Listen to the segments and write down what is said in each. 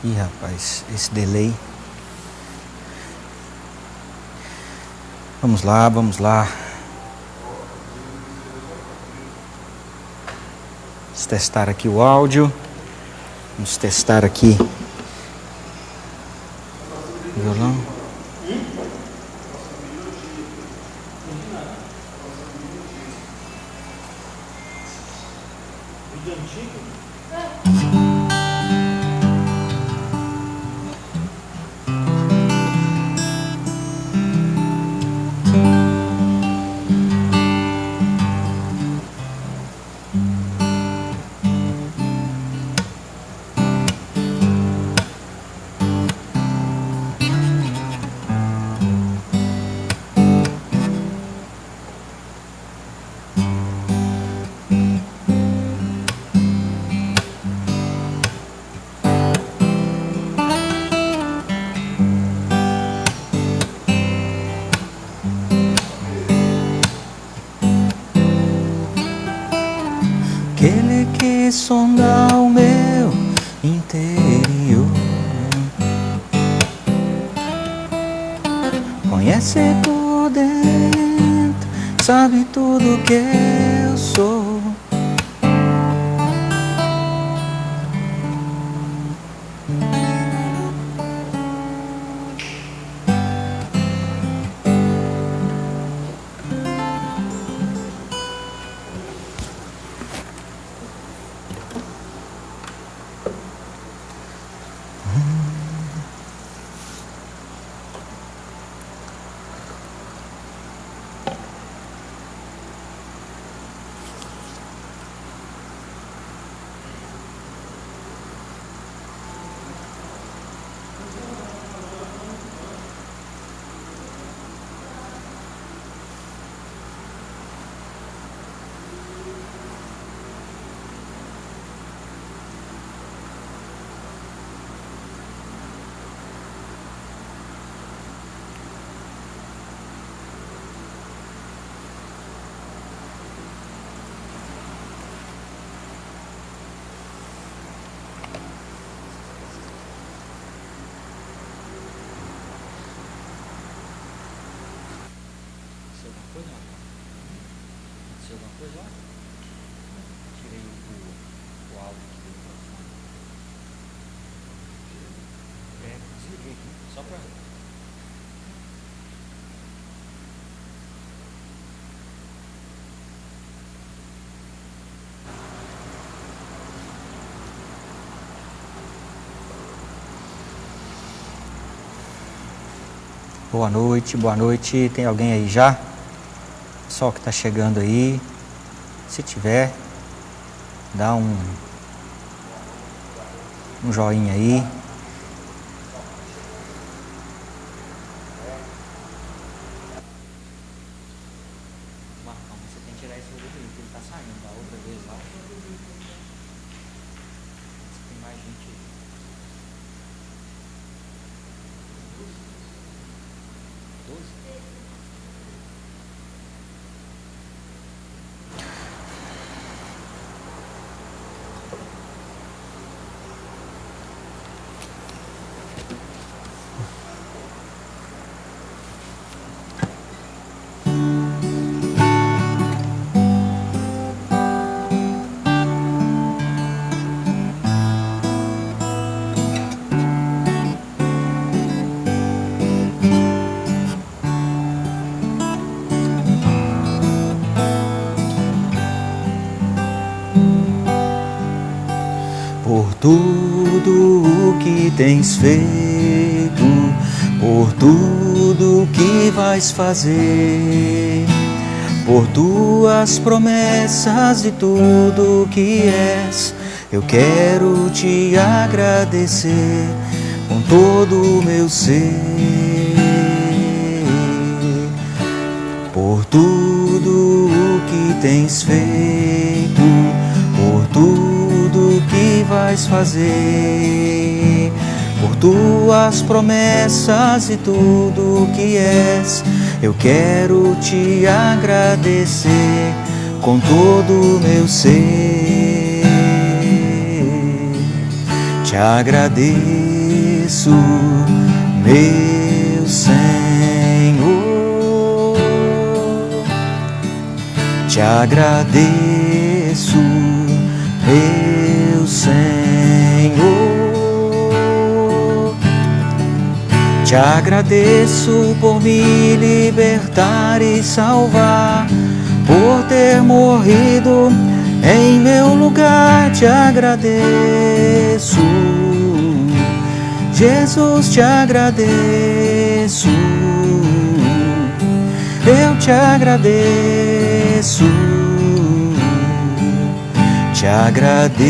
Ih, rapaz, esse delay. Vamos lá, vamos lá. Vamos testar aqui o áudio. Vamos testar aqui o violão. Vídeo antigo? Aquele que sonda o meu interior, conhece por dentro, sabe tudo que eu sou. Aconteceu alguma coisa lá? Tirei o áudio aqui do microfone. Desliguei aqui, só pra... Boa noite, boa noite. Tem alguém aí já? Pessoal que está chegando aí, se tiver, dá um joinha aí. Marcão, você tem que tirar esse vídeo aí, que ele está saindo da outra vez lá. Tem mais gente aí. Por tudo o que tens feito, por tudo que vais fazer, por tuas promessas e tudo que és, eu quero te agradecer com todo o meu ser. Por tudo o que tens feito, por tudo que vais fazer, por tuas promessas e tudo que és, eu quero te agradecer com todo o meu ser. Te agradeço meu Senhor, te agradeço, meu Senhor, te agradeço por me libertar e salvar, por ter morrido em meu lugar, te agradeço, Jesus, te agradeço, eu te agradeço, te agradeço.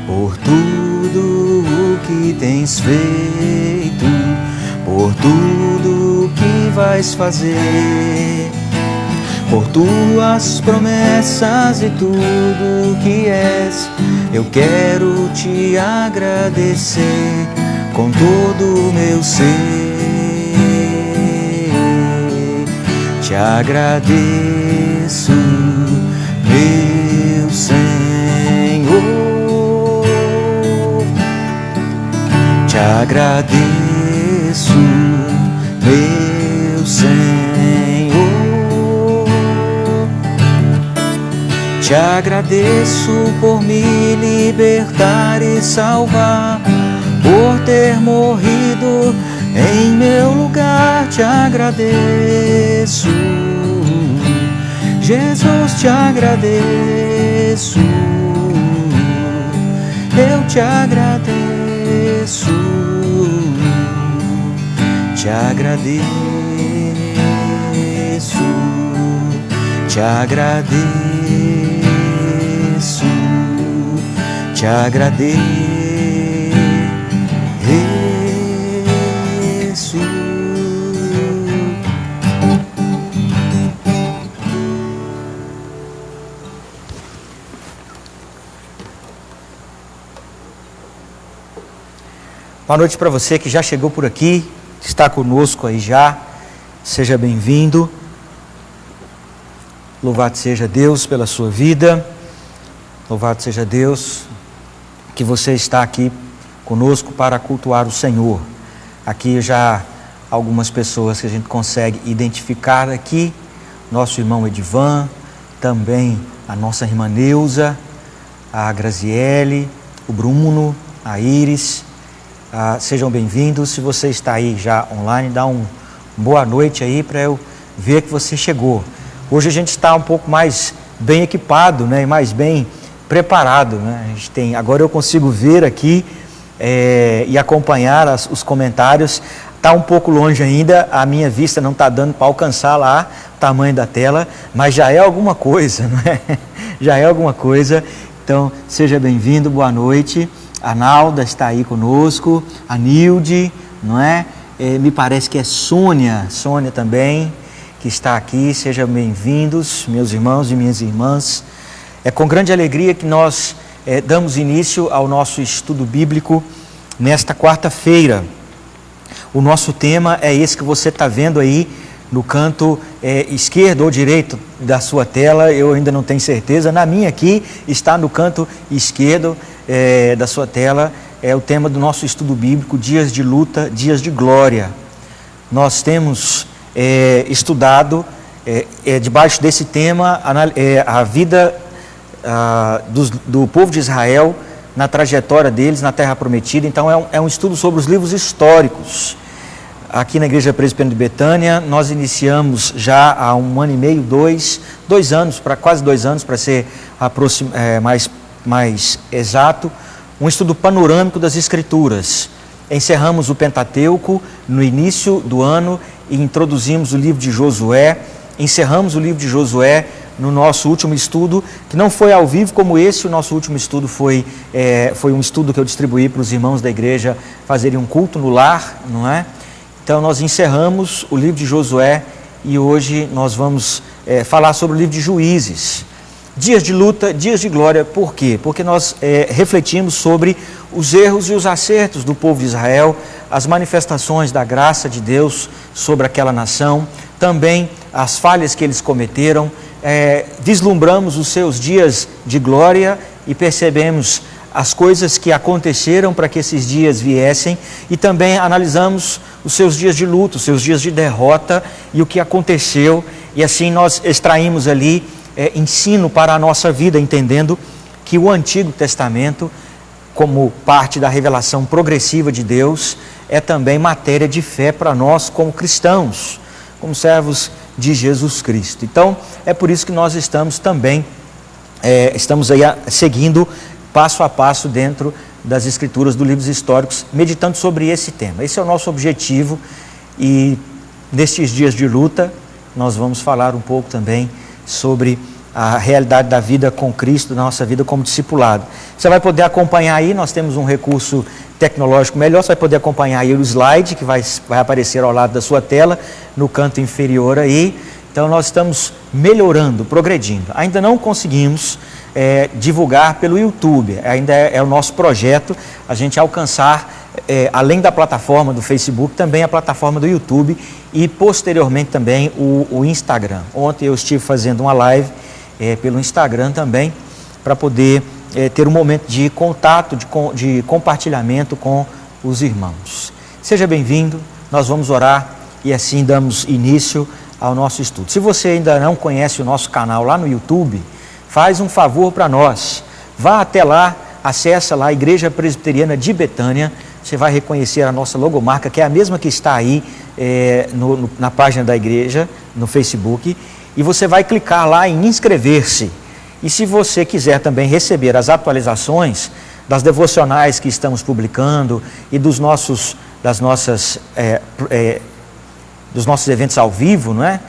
Por tudo o que tens feito, por tudo que vais fazer, por tuas promessas e tudo que és, eu quero te agradecer com todo o meu ser. Te agradeço, meu Senhor, te agradeço, meu Senhor, te agradeço por me libertar e salvar, por ter morrido em meu lugar, te agradeço, Jesus, te agradeço, eu te agradeço, te agradeço, te agradeço, te agradeço. Boa noite para você que já chegou por aqui, está conosco aí já, seja bem-vindo. Louvado seja Deus pela sua vida, louvado seja Deus que você está aqui conosco para cultuar o Senhor. Aqui já algumas pessoas que a gente consegue identificar aqui, nosso irmão Edivan, também a nossa irmã Neuza, a Graziele, o Bruno, a Iris. Sejam bem-vindos. Se você está aí já online, dá boa noite aí para eu ver que você chegou. Hoje a gente está um pouco mais bem equipado, né, e mais bem preparado, né? A gente tem, agora eu consigo ver aqui e acompanhar os comentários. Está um pouco longe ainda, a minha vista não está dando para alcançar lá o tamanho da tela, mas já é alguma coisa, não é? Já é alguma coisa. Então, seja bem-vindo, boa noite. A Nalda está aí conosco, a Nilde, não é? Me parece que é Sônia também, que está aqui. Sejam bem-vindos, meus irmãos e minhas irmãs. É com grande alegria que nós damos início ao nosso estudo bíblico nesta quarta-feira. O nosso tema é esse que você está vendo aí no canto esquerdo ou direito da sua tela, eu ainda não tenho certeza. Na minha aqui está no canto esquerdo da sua tela, é o tema do nosso estudo bíblico, Dias de Luta, Dias de Glória. Nós temos estudado debaixo desse tema a vida do povo de Israel na trajetória deles na Terra Prometida. Então é um estudo sobre os livros históricos. Aqui na Igreja Presbiteriana de Betânia, nós iniciamos já há 1 ano e meio, quase 2 anos, para ser mais exato, um estudo panorâmico das Escrituras. Encerramos o Pentateuco no início do ano e introduzimos o livro de Josué. Encerramos o livro de Josué no nosso último estudo, que não foi ao vivo como esse. O nosso último estudo foi um estudo que eu distribuí para os irmãos da igreja fazerem um culto no lar, não é? Então nós encerramos o livro de Josué e hoje nós vamos falar sobre o livro de Juízes. Dias de luta, dias de glória, por quê? Porque nós refletimos sobre os erros e os acertos do povo de Israel, as manifestações da graça de Deus sobre aquela nação, também as falhas que eles cometeram, vislumbramos os seus dias de glória e percebemos as coisas que aconteceram para que esses dias viessem, e também analisamos os seus dias de luto, os seus dias de derrota e o que aconteceu, e assim nós extraímos ali ensino para a nossa vida, entendendo que o Antigo Testamento, como parte da revelação progressiva de Deus, é também matéria de fé para nós como cristãos, como servos de Jesus Cristo. Então, é por isso que nós estamos também, estamos aí seguindo passo a passo dentro das Escrituras, dos livros históricos, meditando sobre esse tema. Esse é o nosso objetivo, e nestes dias de luta, nós vamos falar um pouco também sobre a realidade da vida com Cristo, da nossa vida como discipulado. Você vai poder acompanhar aí, nós temos um recurso tecnológico melhor, você vai poder acompanhar aí o slide que vai aparecer ao lado da sua tela, no canto inferior aí. Então nós estamos melhorando, progredindo. Ainda não conseguimos divulgar pelo YouTube, ainda é o nosso projeto a gente alcançar, além da plataforma do Facebook, também a plataforma do YouTube e posteriormente também o Instagram. Ontem eu estive fazendo uma live pelo Instagram também, para poder ter um momento de contato, de compartilhamento com os irmãos. Seja bem-vindo, nós vamos orar e assim damos início ao nosso estudo. Se você ainda não conhece o nosso canal lá no YouTube, faz um favor para nós, vá até lá, acessa lá a Igreja Presbiteriana de Betânia, você vai reconhecer a nossa logomarca, que é a mesma que está aí na página da igreja, no Facebook, e você vai clicar lá em inscrever-se. E se você quiser também receber as atualizações das devocionais que estamos publicando e dos nossos eventos ao vivo, não é?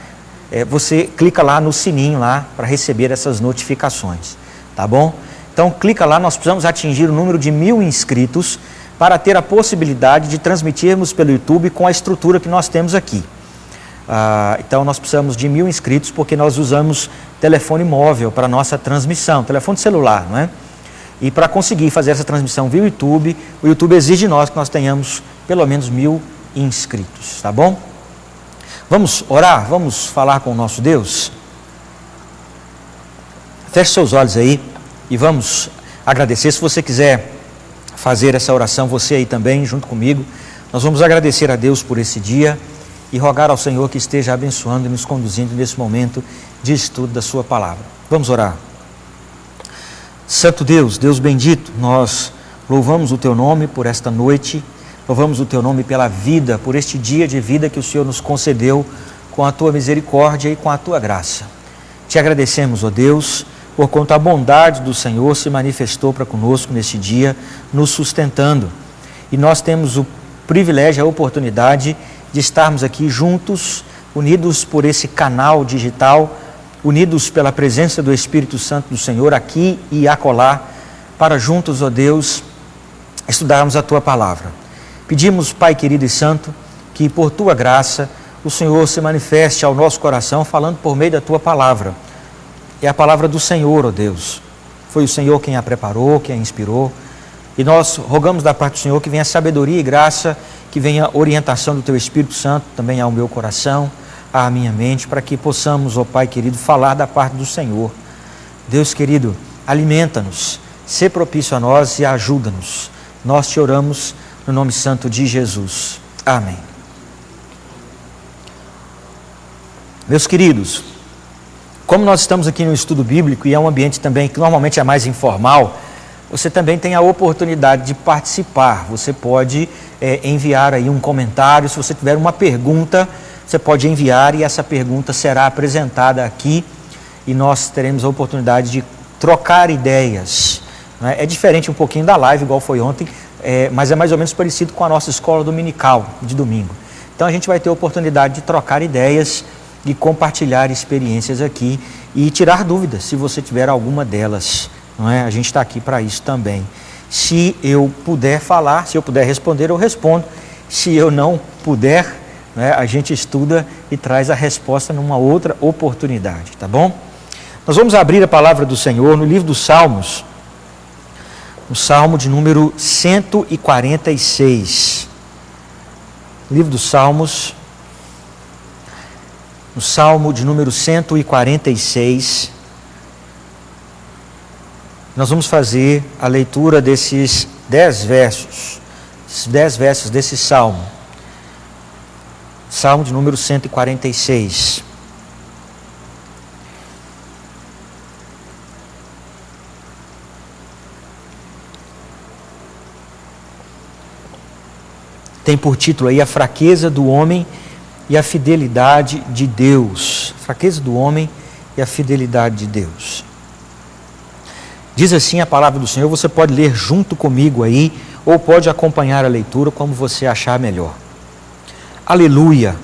Você clica lá no sininho lá para receber essas notificações, tá bom? Então clica lá, nós precisamos atingir o número de 1000 inscritos para ter a possibilidade de transmitirmos pelo YouTube com a estrutura que nós temos aqui. Então nós precisamos de 1000 inscritos, porque nós usamos telefone móvel para nossa transmissão, telefone celular, não é? E para conseguir fazer essa transmissão via YouTube, o YouTube exige de nós que nós tenhamos pelo menos 1000 inscritos, tá bom? Vamos orar, vamos falar com o nosso Deus? Feche seus olhos aí e vamos agradecer. Se você quiser fazer essa oração, você aí também, junto comigo, nós vamos agradecer a Deus por esse dia e rogar ao Senhor que esteja abençoando e nos conduzindo nesse momento de estudo da sua palavra. Vamos orar. Santo Deus, Deus bendito, nós louvamos o teu nome por esta noite, louvamos o teu nome pela vida, por este dia de vida que o Senhor nos concedeu com a tua misericórdia e com a tua graça. Te agradecemos, ó Deus, por quanto a bondade do Senhor se manifestou para conosco neste dia, nos sustentando. E nós temos o privilégio, a oportunidade de estarmos aqui juntos, unidos por esse canal digital, unidos pela presença do Espírito Santo do Senhor aqui e acolá, para juntos, ó Deus, estudarmos a tua palavra. Pedimos, Pai querido e santo, que por tua graça o Senhor se manifeste ao nosso coração, falando por meio da tua palavra. É a palavra do Senhor, ó Deus. Foi o Senhor quem a preparou, quem a inspirou. E nós rogamos da parte do Senhor que venha sabedoria e graça, que venha orientação do teu Espírito Santo também ao meu coração, à minha mente, para que possamos, ó Pai querido, falar da parte do Senhor. Deus querido, alimenta-nos, sê propício a nós e ajuda-nos. Nós te oramos no nome santo de Jesus. Amém. Meus queridos, como nós estamos aqui no estudo bíblico e é um ambiente também que normalmente é mais informal, você também tem a oportunidade de participar. Você pode enviar aí um comentário. Se você tiver uma pergunta, você pode enviar e essa pergunta será apresentada aqui e nós teremos a oportunidade de trocar ideias. É diferente um pouquinho da live, igual foi ontem, mas é mais ou menos parecido com a nossa escola dominical de domingo. Então a gente vai ter a oportunidade de trocar ideias e compartilhar experiências aqui e tirar dúvidas, se você tiver alguma delas. Não é? A gente está aqui para isso também. Se eu puder falar, se eu puder responder, eu respondo. Se eu não puder, né, a gente estuda e traz a resposta numa outra oportunidade, tá bom? Nós vamos abrir a palavra do Senhor no livro dos Salmos, no Salmo de número 146. Livro dos Salmos, no Salmo de número 146. Nós vamos fazer a leitura desses 10 versos desse Salmo. Salmo de número 146. Tem por título aí a fraqueza do homem e a fidelidade de Deus. Fraqueza do homem e a fidelidade de Deus. Diz assim a palavra do Senhor, você pode ler junto comigo aí, ou pode acompanhar a leitura como você achar melhor. Aleluia!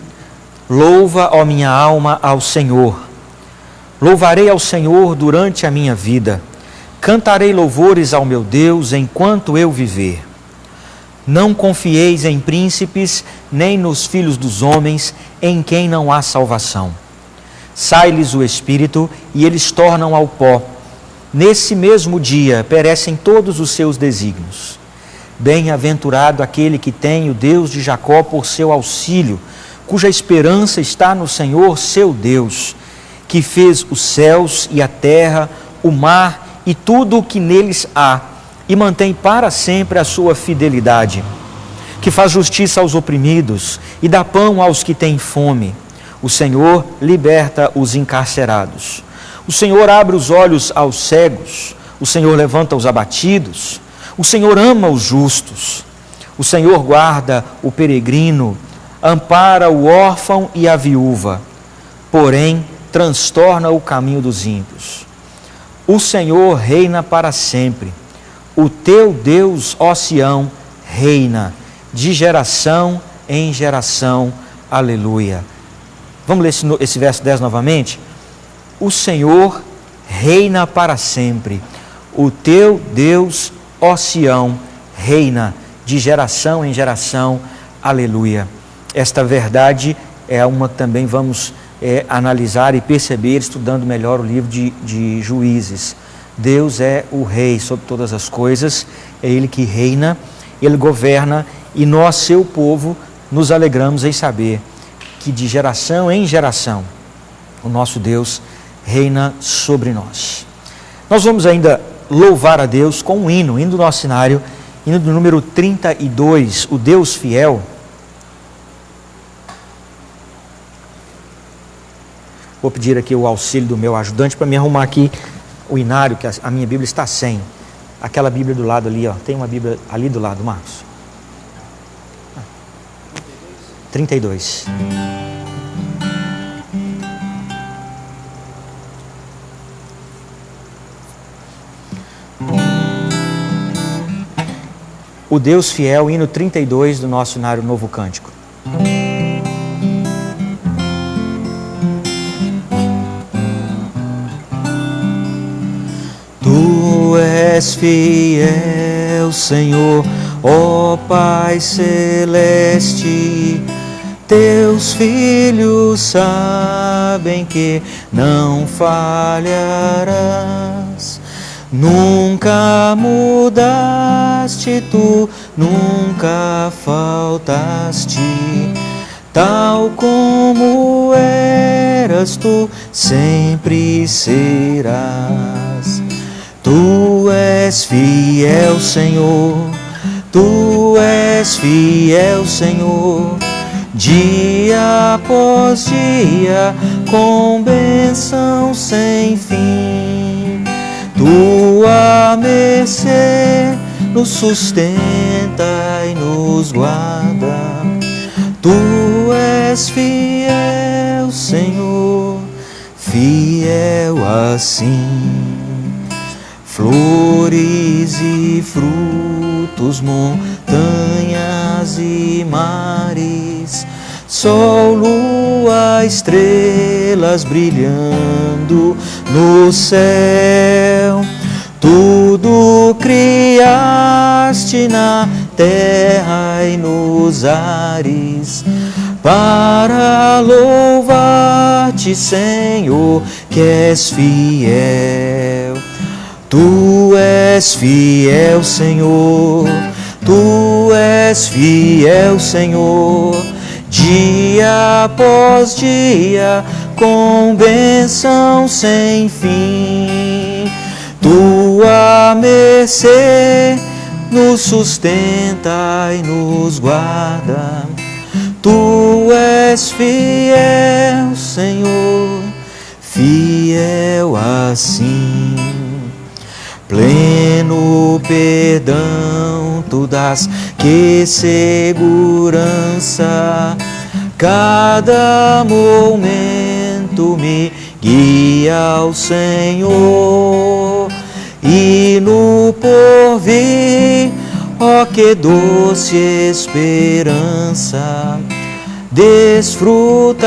Louva, ó minha alma, ao Senhor. Louvarei ao Senhor durante a minha vida. Cantarei louvores ao meu Deus enquanto eu viver. Não confieis em príncipes, nem nos filhos dos homens, em quem não há salvação. Sai-lhes o espírito e eles tornam ao pó. Nesse mesmo dia perecem todos os seus desígnios. Bem-aventurado aquele que tem o Deus de Jacó por seu auxílio, cuja esperança está no Senhor seu Deus, que fez os céus e a terra, o mar e tudo o que neles há, e mantém para sempre a sua fidelidade, que faz justiça aos oprimidos e dá pão aos que têm fome. O Senhor liberta os encarcerados. O Senhor abre os olhos aos cegos. O Senhor levanta os abatidos. O Senhor ama os justos. O Senhor guarda o peregrino, ampara o órfão e a viúva, porém transtorna o caminho dos ímpios. O Senhor reina para sempre. O teu Deus, ó Sião, reina de geração em geração. Aleluia. Vamos ler esse verso 10 novamente? O Senhor reina para sempre. O teu Deus, ó Sião, reina de geração em geração. Aleluia. Esta verdade é uma que também vamos analisar e perceber estudando melhor o livro de Juízes. Deus é o Rei sobre todas as coisas, é Ele que reina, Ele governa, e nós, seu povo, nos alegramos em saber que de geração em geração o nosso Deus reina sobre nós. Nós vamos ainda louvar a Deus com um hino do nosso cenário, hino do número 32, o Deus fiel. Vou pedir aqui o auxílio do meu ajudante para me arrumar aqui o inário, que a minha Bíblia está sem. Aquela Bíblia do lado ali, ó. Tem uma Bíblia ali do lado, Marcos. 32. O Deus fiel, hino 32 do nosso cenário Novo Cântico. Tu és fiel, Senhor, ó Pai celeste, teus filhos sabem que não falharás. Nunca mudaste tu, nunca faltaste, tal como eras tu, sempre serás. Tu és fiel, Senhor, tu és fiel, Senhor, dia após dia, com bênção sem fim. Tua mercê nos sustenta e nos guarda. Tu és fiel, Senhor, fiel assim. Flores e frutos, montanhas e mares, sol, lua, estrelas brilhando no céu. Tudo criaste na terra e nos ares, para louvar-te, Senhor, que és fiel. Tu és fiel, Senhor, tu és fiel, Senhor, dia após dia, com bênção sem fim. Tua mercê nos sustenta e nos guarda. Tu és fiel, Senhor, fiel assim. Pleno perdão tu dás, que segurança. Cada momento me guia ao Senhor. E no porvir, ó que doce esperança, desfrutarei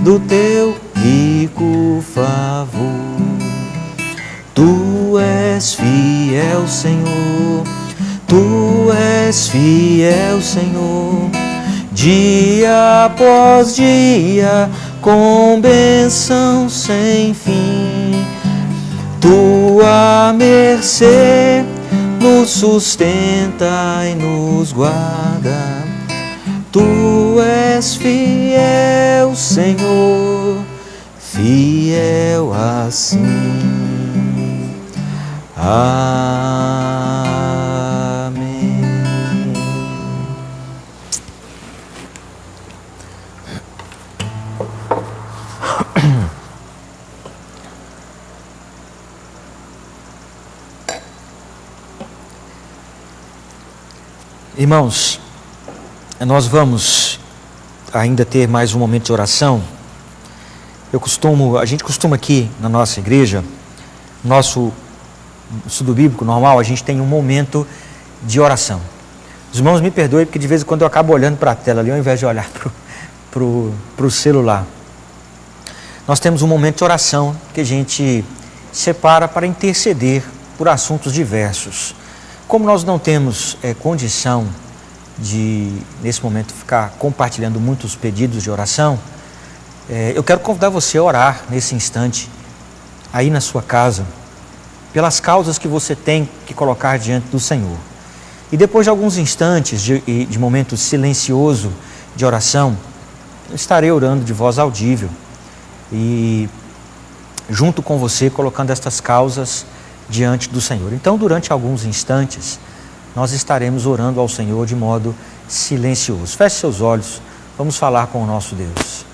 do teu rico favor. Tu és fiel, Senhor, tu és fiel, Senhor, dia após dia, com bênção sem fim. Tua mercê nos sustenta e nos guarda. Tu és fiel, Senhor, fiel assim. Amém. Irmãos, nós vamos ainda ter mais um momento de oração. A gente costuma aqui na nossa igreja, nosso estudo bíblico normal, a gente tem um momento de oração. Os irmãos me perdoem, porque de vez em quando eu acabo olhando para a tela ali, ao invés de olhar para o celular. Nós temos um momento de oração que a gente separa para interceder por assuntos diversos. Como nós não temos condição de, nesse momento, ficar compartilhando muitos pedidos de oração, eu quero convidar você a orar nesse instante, aí na sua casa, pelas causas que você tem que colocar diante do Senhor. E depois de alguns instantes de momento silencioso de oração, eu estarei orando de voz audível e junto com você colocando estas causas diante do Senhor. Então, durante alguns instantes, nós estaremos orando ao Senhor de modo silencioso. Feche seus olhos, vamos falar com o nosso Deus.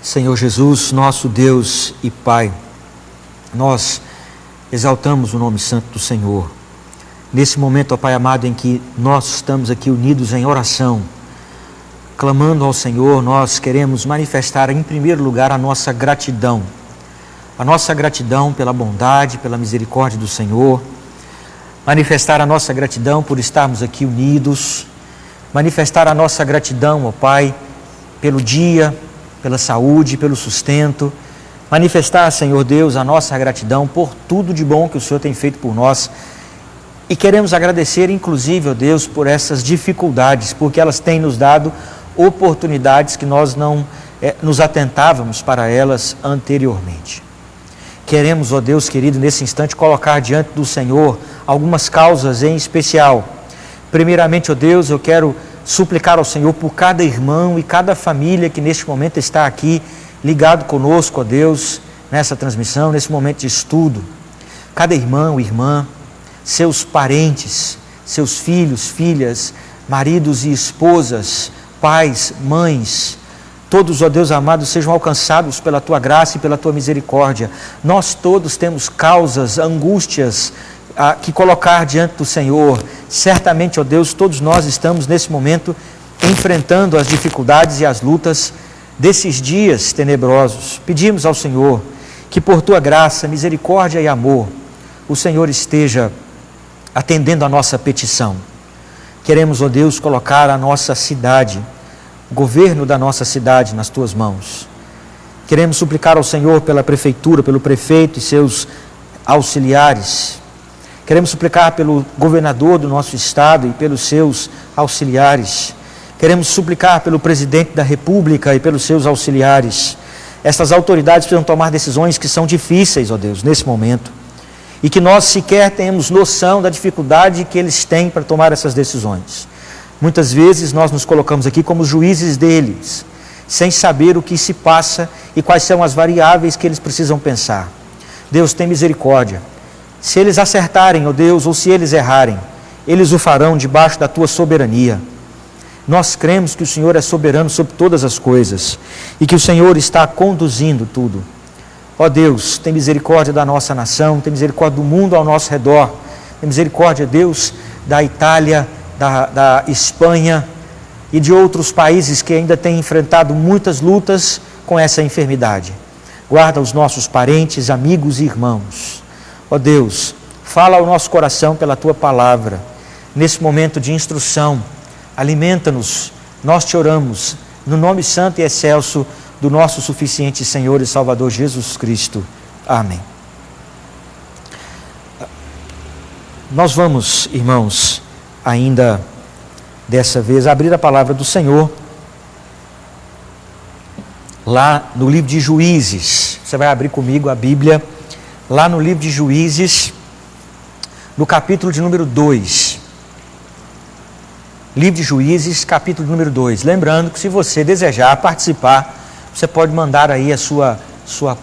Senhor Jesus, nosso Deus e Pai, nós exaltamos o nome santo do Senhor. Nesse momento, ó Pai amado, em que nós estamos aqui unidos em oração, clamando ao Senhor, nós queremos manifestar em primeiro lugar a nossa gratidão pela bondade, pela misericórdia do Senhor, manifestar a nossa gratidão por estarmos aqui unidos, manifestar a nossa gratidão, ó Pai, pelo dia, pela saúde, pelo sustento, manifestar, Senhor Deus, a nossa gratidão por tudo de bom que o Senhor tem feito por nós. E queremos agradecer, inclusive, ó Deus, por essas dificuldades, porque elas têm nos dado oportunidades que nós não nos atentávamos para elas anteriormente. queremos, ó Deus querido, nesse instante colocar diante do Senhor algumas causas em especial. Primeiramente, ó Deus, eu quero suplicar ao Senhor por cada irmão e cada família que neste momento está aqui ligado conosco, ó Deus, nessa transmissão, nesse momento de estudo. Cada irmão e irmã, seus parentes, seus filhos, filhas, maridos e esposas, pais, mães, todos, ó Deus amado, sejam alcançados pela Tua graça e pela Tua misericórdia. Nós todos temos causas, angústias que colocar diante do Senhor. Certamente, ó Deus, todos nós estamos nesse momento enfrentando as dificuldades e as lutas desses dias tenebrosos. Pedimos ao Senhor que por Tua graça, misericórdia e amor, o Senhor esteja atendendo a nossa petição. Queremos, ó Deus, colocar a nossa cidade, o governo da nossa cidade nas Tuas mãos. Queremos suplicar ao Senhor pela prefeitura, pelo prefeito e seus auxiliares. Queremos suplicar pelo governador do nosso estado e pelos seus auxiliares. Queremos suplicar pelo presidente da República e pelos seus auxiliares. Estas autoridades precisam tomar decisões que são difíceis, ó Deus, nesse momento. E que nós sequer tenhamos noção da dificuldade que eles têm para tomar essas decisões. Muitas vezes nós nos colocamos aqui como juízes deles, sem saber o que se passa e quais são as variáveis que eles precisam pensar. Deus, tem misericórdia. Se eles acertarem, ó Deus, ou se eles errarem, eles o farão debaixo da Tua soberania. Nós cremos que o Senhor é soberano sobre todas as coisas e que o Senhor está conduzindo tudo. Ó Deus, tem misericórdia da nossa nação, tem misericórdia do mundo ao nosso redor, tem misericórdia, Deus, da Itália, da Espanha e de outros países que ainda têm enfrentado muitas lutas com essa enfermidade. Guarda os nossos parentes, amigos e irmãos. Ó Deus, fala ao nosso coração pela Tua palavra. Nesse momento de instrução, alimenta-nos, nós te oramos, no nome santo e excelso do nosso suficiente Senhor e Salvador Jesus Cristo. Amém. Nós vamos, irmãos, ainda dessa vez abrir a palavra do Senhor lá no livro de Juízes. Você vai abrir comigo a Bíblia lá no livro de Juízes, no capítulo de número 2. Livro de Juízes, capítulo de número 2. Lembrando que se você desejar participar, você pode mandar aí a sua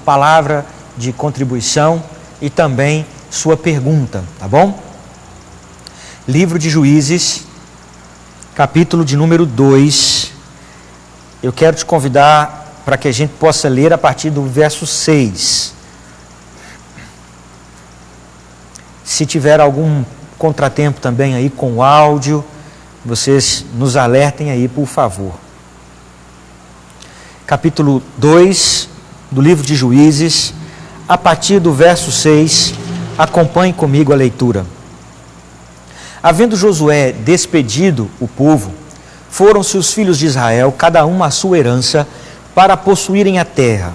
palavra de contribuição e também sua pergunta, tá bom? Livro de Juízes, capítulo de número 2. Eu quero te convidar para que a gente possa ler a partir do verso 6. Se tiver algum contratempo também aí com o áudio, vocês nos alertem aí, por favor. Capítulo 2 do livro de Juízes, a partir do verso 6, acompanhe comigo a leitura. Havendo Josué despedido o povo, foram-se os filhos de Israel, cada um à sua herança, para possuírem a terra.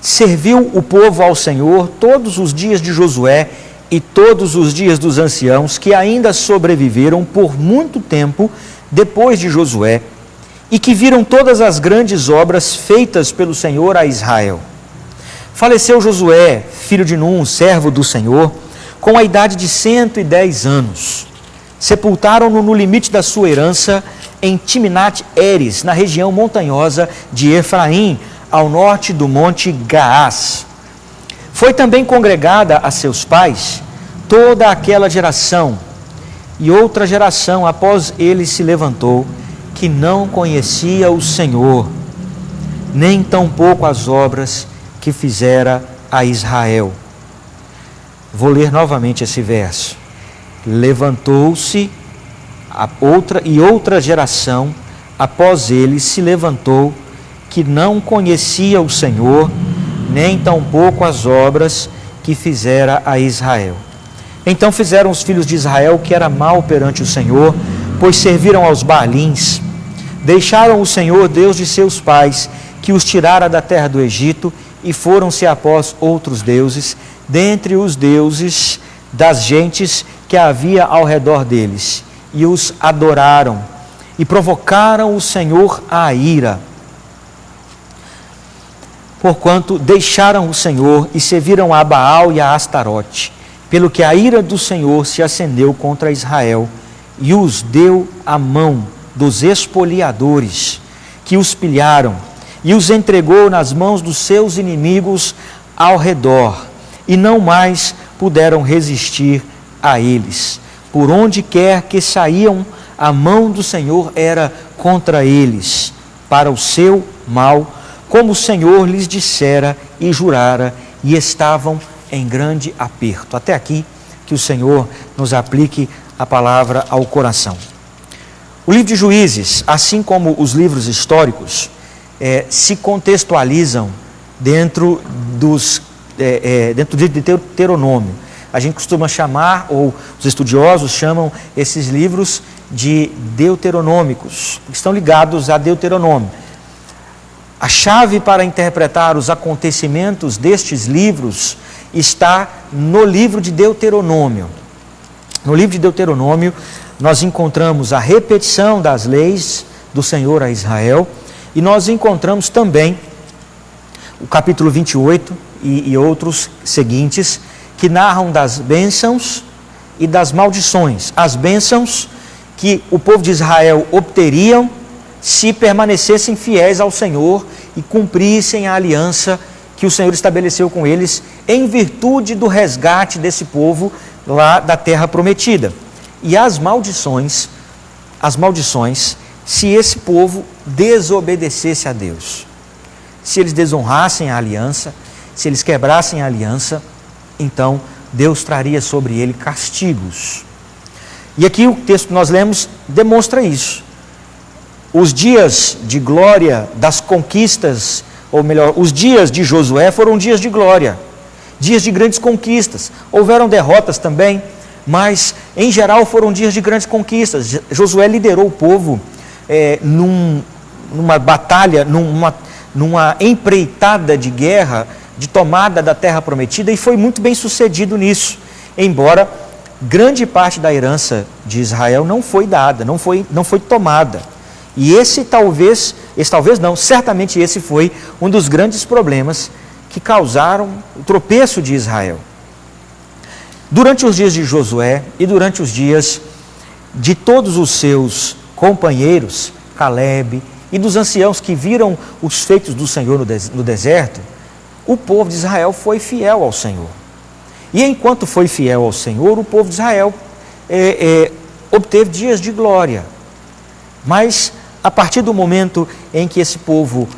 Serviu o povo ao Senhor todos os dias de Josué e todos os dias dos anciãos que ainda sobreviveram por muito tempo depois de Josué e que viram todas as grandes obras feitas pelo Senhor a Israel. Faleceu Josué, filho de Num, servo do Senhor, com a idade de 110 anos. Sepultaram-no no limite da sua herança em Timnat-Heres, na região montanhosa de Efraim, ao norte do monte Gaás. Foi também congregada a seus pais toda aquela geração, e outra geração após ele se levantou, que não conhecia o Senhor, nem tampouco as obras que fizera a Israel. Vou ler novamente esse verso. Levantou-se outra geração após ele se levantou, que não conhecia o Senhor, nem tampouco as obras que fizera a Israel. Então fizeram os filhos de Israel o que era mal perante o Senhor, pois serviram aos Baalins. Deixaram o Senhor, Deus de seus pais, que os tirara da terra do Egito, e foram-se após outros deuses, dentre os deuses das gentes que havia ao redor deles, e os adoraram, e provocaram o Senhor à ira. porquanto deixaram o Senhor e serviram a Baal e a Astarote, pelo que a ira do Senhor se acendeu contra Israel e os deu à mão dos espoliadores, que os pilharam, e os entregou nas mãos dos seus inimigos ao redor, e não mais puderam resistir a eles. Por onde quer que saíam, a mão do Senhor era contra eles, para o seu mal, como o Senhor lhes dissera e jurara, e estavam em grande aperto. Até aqui, que o Senhor nos aplique a palavra ao coração. O livro de Juízes, assim como os livros históricos, se contextualizam dentro de Deuteronômio. A gente costuma chamar, ou os estudiosos chamam esses livros de deuteronômicos, porque estão ligados a Deuteronômio. A chave para interpretar os acontecimentos destes livros está no livro de Deuteronômio. No livro de Deuteronômio, nós encontramos a repetição das leis do Senhor a Israel, e nós encontramos também o capítulo 28 e outros seguintes, que narram das bênçãos e das maldições. As bênçãos que o povo de Israel obteriam se permanecessem fiéis ao Senhor e cumprissem a aliança que o Senhor estabeleceu com eles em virtude do resgate desse povo lá da terra prometida. E as maldições, se esse povo desobedecesse a Deus, se eles desonrassem a aliança, se eles quebrassem a aliança, então Deus traria sobre ele castigos. E aqui o texto que nós lemos demonstra isso. Os dias de glória das conquistas, ou melhor, os dias de Josué foram dias de glória, dias de grandes conquistas. Houveram derrotas também, mas em geral foram dias de grandes conquistas. Josué liderou o povo numa batalha, numa empreitada de guerra, de tomada da terra prometida, e foi muito bem sucedido nisso, embora grande parte da herança de Israel não foi dada, não foi tomada. E certamente esse foi um dos grandes problemas que causaram o tropeço de Israel. Durante os dias de Josué e durante os dias de todos os seus companheiros, Calebe, e dos anciãos que viram os feitos do Senhor no deserto, o povo de Israel foi fiel ao Senhor. E enquanto foi fiel ao Senhor, o povo de Israel obteve dias de glória. Mas a partir do momento em que esse povo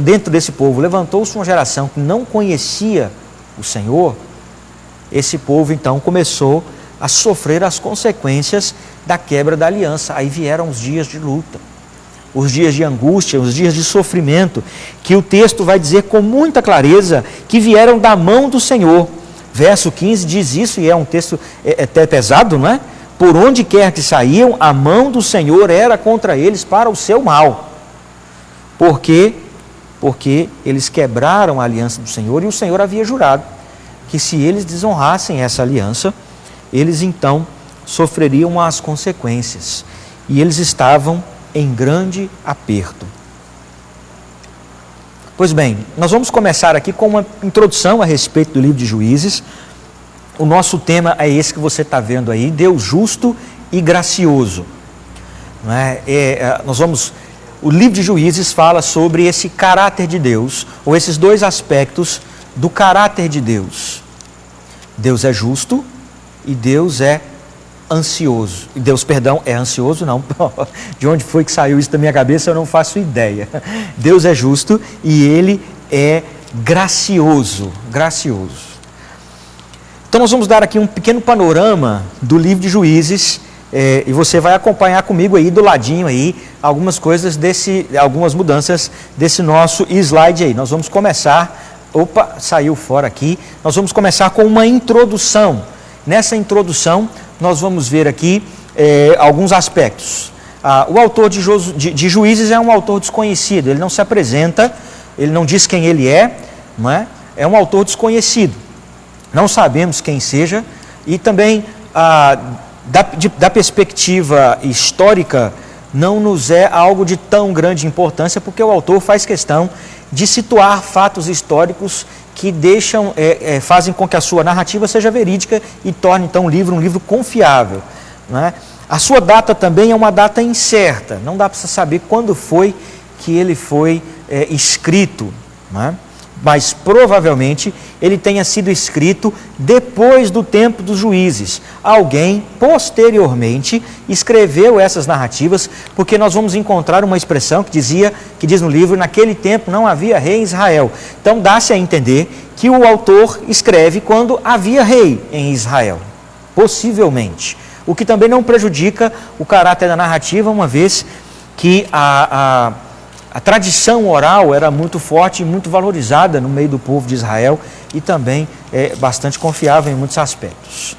dentro desse povo levantou-se uma geração que não conhecia o Senhor, esse povo então começou a sofrer as consequências da quebra da aliança. Aí vieram os dias de luta, os dias de angústia, os dias de sofrimento, que o texto vai dizer com muita clareza que vieram da mão do Senhor. Verso 15 diz isso, e é um texto até pesado, não é? Por onde quer que saíam, a mão do Senhor era contra eles para o seu mal. Por quê? Porque eles quebraram a aliança do Senhor, e o Senhor havia jurado que se eles desonrassem essa aliança, eles então sofreriam as consequências. E eles estavam em grande aperto. Pois bem, nós vamos começar aqui com uma introdução a respeito do livro de Juízes. O nosso tema é esse que você está vendo aí, Deus justo e gracioso. Não é? O livro de Juízes fala sobre esse caráter de Deus, ou esses dois aspectos do caráter de Deus. Deus é justo e Deus é ansioso. Deus é ansioso, não. De onde foi que saiu isso da minha cabeça, eu não faço ideia. Deus é justo e Ele é gracioso. Então nós vamos dar aqui um pequeno panorama do livro de Juízes, e você vai acompanhar comigo aí do ladinho aí algumas coisas algumas mudanças desse nosso slide aí. Nós vamos começar, saiu fora aqui. Nós vamos começar com uma introdução. Nessa introdução nós vamos ver aqui alguns aspectos. O autor de Juízes é um autor desconhecido, ele não se apresenta, ele não diz quem ele é, não é? É um autor desconhecido, não sabemos quem seja, e também da perspectiva histórica não nos é algo de tão grande importância, porque o autor faz questão de situar fatos históricos que fazem com que a sua narrativa seja verídica e torne então o livro um livro confiável, né? A sua data também é uma data incerta, não dá para saber quando foi que ele foi escrito, né? Mas provavelmente ele tenha sido escrito depois do tempo dos juízes. Alguém posteriormente escreveu essas narrativas, porque nós vamos encontrar uma expressão que diz no livro: naquele tempo não havia rei em Israel. Então dá-se a entender que o autor escreve quando havia rei em Israel, possivelmente. O que também não prejudica o caráter da narrativa, uma vez que a tradição oral era muito forte e muito valorizada no meio do povo de Israel e também bastante confiável em muitos aspectos.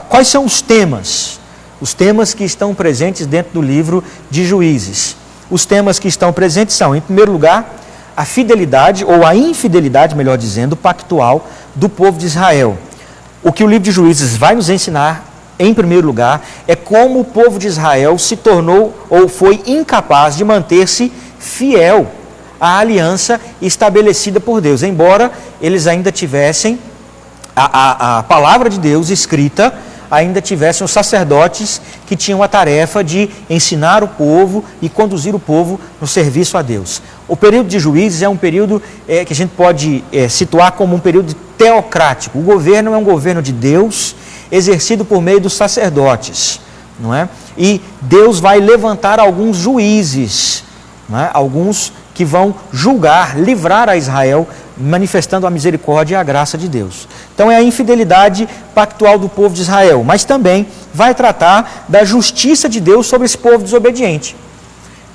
Quais são os temas? Os temas que estão presentes dentro do livro de Juízes. Os temas que estão presentes são, em primeiro lugar, a fidelidade, ou a infidelidade, melhor dizendo, pactual do povo de Israel. O que o livro de Juízes vai nos ensinar, em primeiro lugar, é como o povo de Israel se tornou ou foi incapaz de manter-se fiel à aliança estabelecida por Deus, embora eles ainda tivessem a palavra de Deus escrita, ainda tivessem os sacerdotes que tinham a tarefa de ensinar o povo e conduzir o povo no serviço a Deus. O período de Juízes é um período que a gente pode situar como um período teocrático. O governo é um governo de Deus, exercido por meio dos sacerdotes, não é? E Deus vai levantar alguns juízes, não é? Alguns que vão julgar, livrar a Israel, manifestando a misericórdia e a graça de Deus. Então é a infidelidade pactual do povo de Israel, mas também vai tratar da justiça de Deus sobre esse povo desobediente.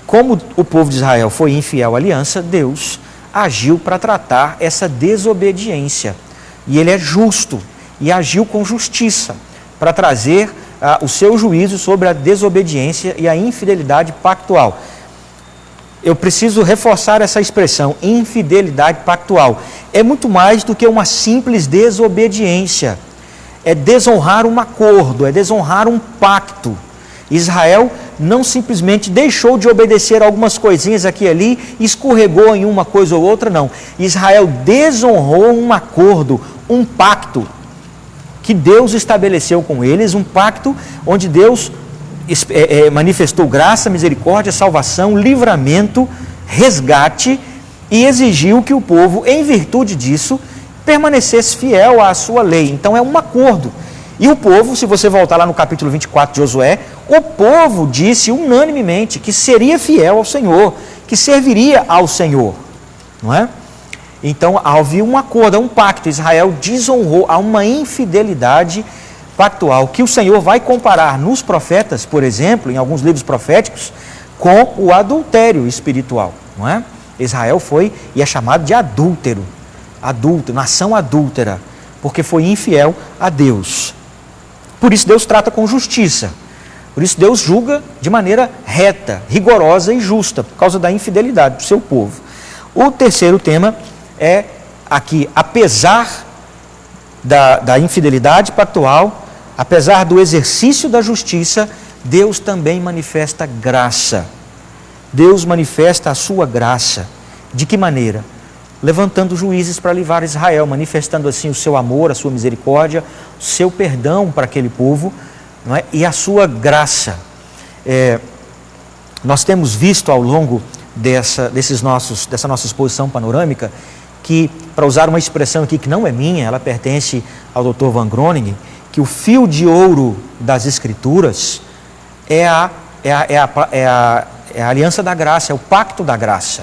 Como o povo de Israel foi infiel à aliança, Deus agiu para tratar essa desobediência. E ele é justo e agiu com justiça para trazer o seu juízo sobre a desobediência e a infidelidade pactual. Eu preciso reforçar essa expressão, infidelidade pactual. É muito mais do que uma simples desobediência. É desonrar um acordo, é desonrar um pacto. Israel não simplesmente deixou de obedecer algumas coisinhas aqui e ali, escorregou em uma coisa ou outra, não. Israel desonrou um acordo, um pacto que Deus estabeleceu com eles, um pacto onde Deus manifestou graça, misericórdia, salvação, livramento, resgate e exigiu que o povo, em virtude disso, permanecesse fiel à sua lei. Então é um acordo. E o povo, se você voltar lá no capítulo 24 de Josué, o povo disse unanimemente que seria fiel ao Senhor, que serviria ao Senhor, não é? Então havia um acordo, um pacto. Israel desonrou, a uma infidelidade pactual, que o Senhor vai comparar nos profetas, por exemplo, em alguns livros proféticos, com o adultério espiritual, não é? Israel foi e é chamado de adúltero, nação adúltera, porque foi infiel a Deus. Por isso Deus trata com justiça, por isso Deus julga de maneira reta, rigorosa e justa, por causa da infidelidade do seu povo. O terceiro tema é aqui, apesar da infidelidade pactual, apesar do exercício da justiça, Deus também manifesta graça. Deus manifesta a sua graça. De que maneira? Levantando juízes para livrar Israel, manifestando assim o seu amor, a sua misericórdia, o seu perdão para aquele povo, não é? E a sua graça. Nós temos visto ao longo dessa nossa exposição panorâmica que, para usar uma expressão aqui que não é minha, ela pertence ao Dr. Van Groningen, que o fio de ouro das Escrituras é a aliança da graça, é o pacto da graça.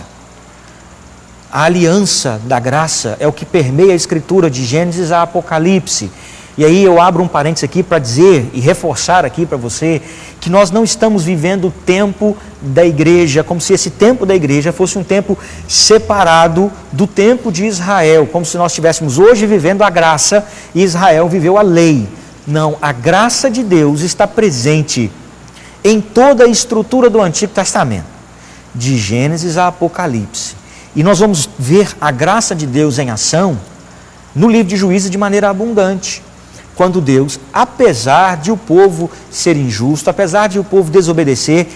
A aliança da graça é o que permeia a Escritura de Gênesis a Apocalipse. E aí eu abro um parênteses aqui para dizer e reforçar aqui para você que nós não estamos vivendo o tempo da igreja, como se esse tempo da igreja fosse um tempo separado do tempo de Israel, como se nós estivéssemos hoje vivendo a graça e Israel viveu a lei. Não, a graça de Deus está presente em toda a estrutura do Antigo Testamento, de Gênesis a Apocalipse. E nós vamos ver a graça de Deus em ação no livro de Juízes de maneira abundante. Quando Deus, apesar de o povo ser injusto, apesar de o povo desobedecer,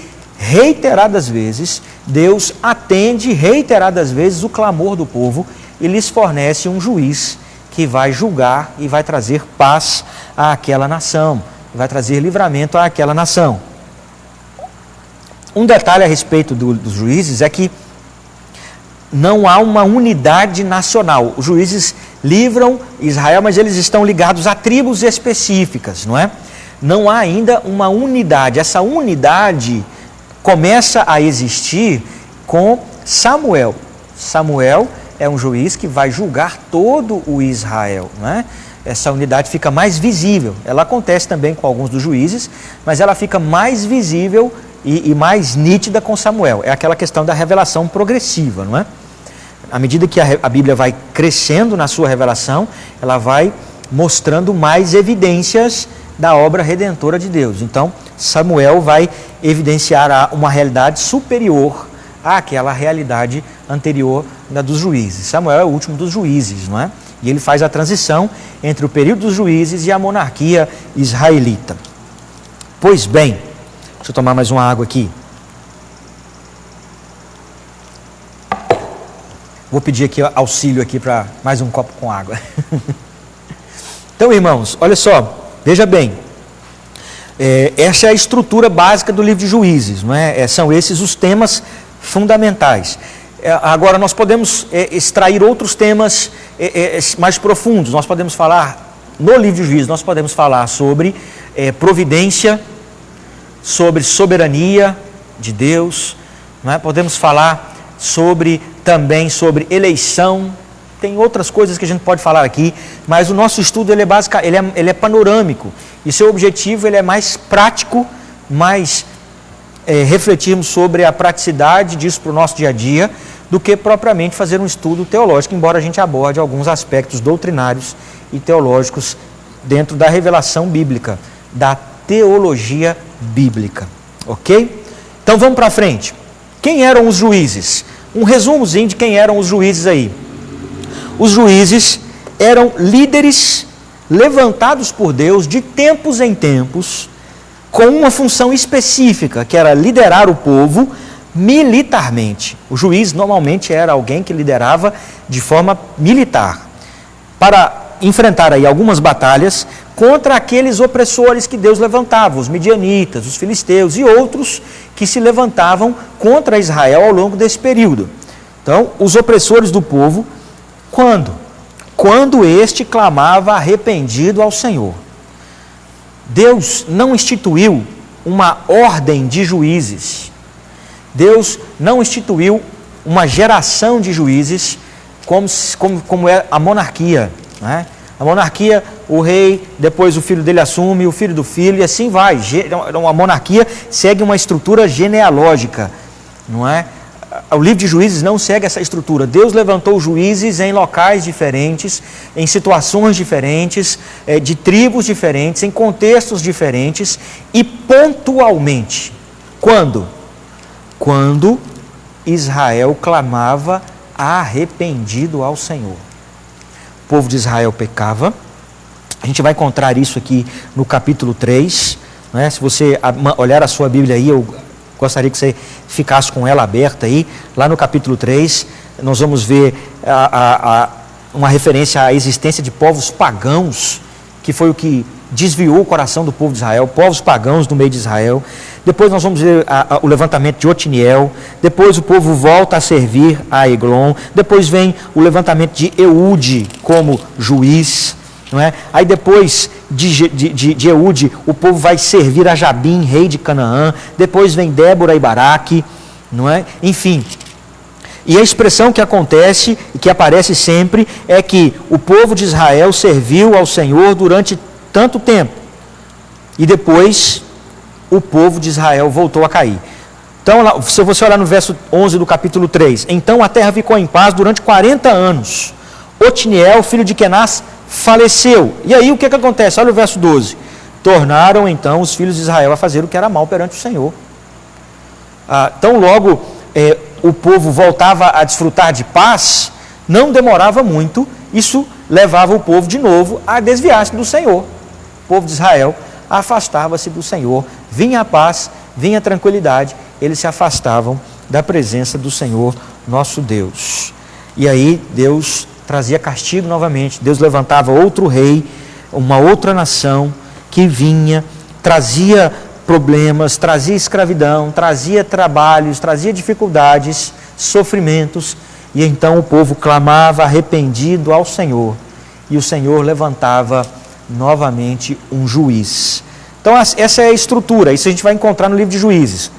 reiteradas vezes, Deus atende reiteradas vezes o clamor do povo e lhes fornece um juiz que vai julgar e vai trazer paz àquela nação, vai trazer livramento àquela nação. Um detalhe a respeito dos juízes é que não há uma unidade nacional. Os juízes livram Israel, mas eles estão ligados a tribos específicas, não é? Não há ainda uma unidade. Essa unidade começa a existir com Samuel. Samuel é um juiz que vai julgar todo o Israel, não é? Essa unidade fica mais visível. Ela acontece também com alguns dos juízes, mas ela fica mais visível e mais nítida com Samuel. É aquela questão da revelação progressiva, não é? À medida que a Bíblia vai crescendo na sua revelação, ela vai mostrando mais evidências da obra redentora de Deus. Então, Samuel vai evidenciar uma realidade superior àquela realidade anterior da dos juízes. Samuel é o último dos juízes, não é? E ele faz a transição entre o período dos juízes e a monarquia israelita. Pois bem, deixa eu tomar mais uma água aqui. Vou pedir aqui auxílio aqui para mais um copo com água. Então, irmãos, olha só, veja bem. Essa é a estrutura básica do livro de Juízes, não é? São esses os temas fundamentais. Agora, nós podemos extrair outros temas mais profundos. Nós podemos falar, no livro de Juízes, nós podemos falar sobre providência, sobre soberania de Deus, não é? Podemos falar também sobre eleição. Tem outras coisas que a gente pode falar aqui, mas o nosso estudo ele é panorâmico e seu objetivo ele é mais prático, mais refletirmos sobre a praticidade disso para o nosso dia a dia, do que propriamente fazer um estudo teológico, embora a gente aborde alguns aspectos doutrinários e teológicos dentro da revelação bíblica, da teologia bíblica, ok? Então vamos para frente. Quem eram os juízes? Um resumozinho de quem eram os juízes aí. Os juízes eram líderes levantados por Deus de tempos em tempos, com uma função específica, que era liderar o povo militarmente. O juiz normalmente era alguém que liderava de forma militar, para enfrentar aí algumas batalhas contra aqueles opressores que Deus levantava, os midianitas, os filisteus e outros que se levantavam contra Israel ao longo desse período. Então, os opressores do povo, quando? Quando este clamava arrependido ao Senhor. Deus não instituiu uma ordem de juízes. Deus não instituiu uma geração de juízes como é a monarquia, né? A monarquia, o rei, depois o filho dele assume, o filho do filho, e assim vai. A monarquia segue uma estrutura genealógica, não é? O livro de Juízes não segue essa estrutura. Deus levantou juízes em locais diferentes, em situações diferentes, de tribos diferentes, em contextos diferentes e pontualmente. Quando? Quando Israel clamava arrependido ao Senhor. O povo de Israel pecava. A gente vai encontrar isso aqui no capítulo 3. Né? Se você olhar a sua Bíblia aí, eu gostaria que você ficasse com ela aberta aí. Lá no capítulo 3, nós vamos ver uma referência à existência de povos pagãos, que foi o que desviou o coração do povo de Israel, povos pagãos no meio de Israel. Depois nós vamos ver o levantamento de Otiniel. Depois o povo volta a servir a Eglon. Depois vem o levantamento de Eude como juiz, não é? Aí depois de Eude, o povo vai servir a Jabim, rei de Canaã. Depois vem Débora e Baraque, não é? Enfim. E a expressão que acontece e que aparece sempre é que o povo de Israel serviu ao Senhor durante tanto tempo. E depois o povo de Israel voltou a cair. Então, se você olhar no verso 11 do capítulo 3, então a terra ficou em paz durante 40 anos. Otiniel, filho de Kenaz, faleceu. E aí o que acontece? Olha o verso 12. Tornaram então os filhos de Israel a fazer o que era mal perante o Senhor. Então logo o povo voltava a desfrutar de paz, não demorava muito, isso levava o povo de novo a desviar-se do Senhor. O povo de Israel afastava-se do Senhor, vinha a paz, vinha a tranquilidade, eles se afastavam da presença do Senhor nosso Deus. E aí Deus trazia castigo novamente, Deus levantava outro rei, uma outra nação que vinha, trazia problemas, trazia escravidão, trazia trabalhos, trazia dificuldades, sofrimentos, e então o povo clamava arrependido ao Senhor, e o Senhor levantava novamente um juiz. Então essa é a estrutura, isso a gente vai encontrar no livro de Juízes.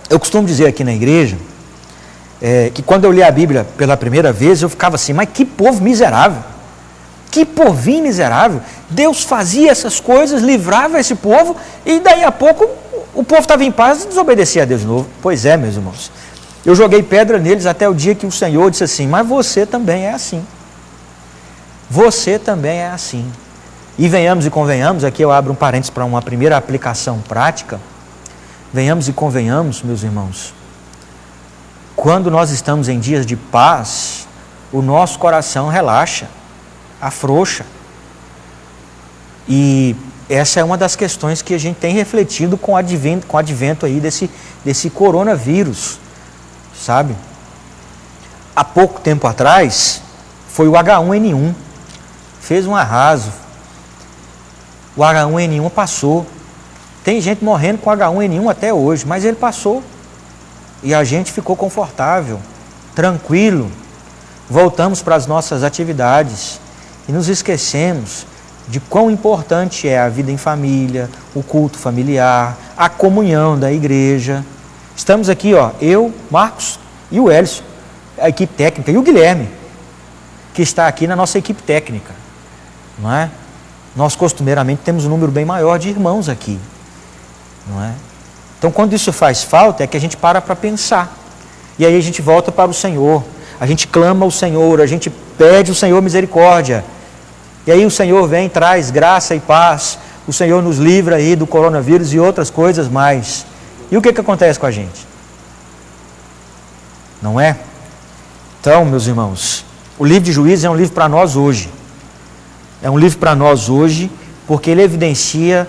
Eu costumo dizer aqui na igreja, que quando eu li a Bíblia pela primeira vez, eu ficava assim, mas que povo miserável, que povinho miserável. Deus fazia essas coisas, livrava esse povo, e daí a pouco o povo estava em paz e desobedecia a Deus de novo. Pois é, meus irmãos, eu joguei pedra neles até o dia que o Senhor disse assim, mas você também é assim. Você também é assim. E venhamos e convenhamos, aqui eu abro um parênteses para uma primeira aplicação prática, venhamos e convenhamos, meus irmãos, quando nós estamos em dias de paz, o nosso coração relaxa, afrouxa. E essa é uma das questões que a gente tem refletido com o advento aí desse coronavírus, sabe? Há pouco tempo atrás, foi o H1N1, fez um arraso. O H1N1 passou. Tem gente morrendo com H1N1 até hoje, mas ele passou. E a gente ficou confortável, tranquilo. Voltamos para as nossas atividades e nos esquecemos de quão importante é a vida em família, o culto familiar, a comunhão da igreja. Estamos aqui, eu, Marcos e o Elcio, a equipe técnica, e o Guilherme, que está aqui na nossa equipe técnica, não é? Nós costumeiramente temos um número bem maior de irmãos aqui, não é? Então, quando isso faz falta, é que a gente para pensar. E aí a gente volta para o Senhor. A gente clama ao Senhor, a gente pede ao Senhor misericórdia. E aí o Senhor vem, traz graça e paz. O Senhor nos livra aí do coronavírus e outras coisas mais. E o que acontece com a gente? Não é? Então, meus irmãos, o livro de Juízes é um livro para nós hoje. É um livro para nós hoje, porque ele evidencia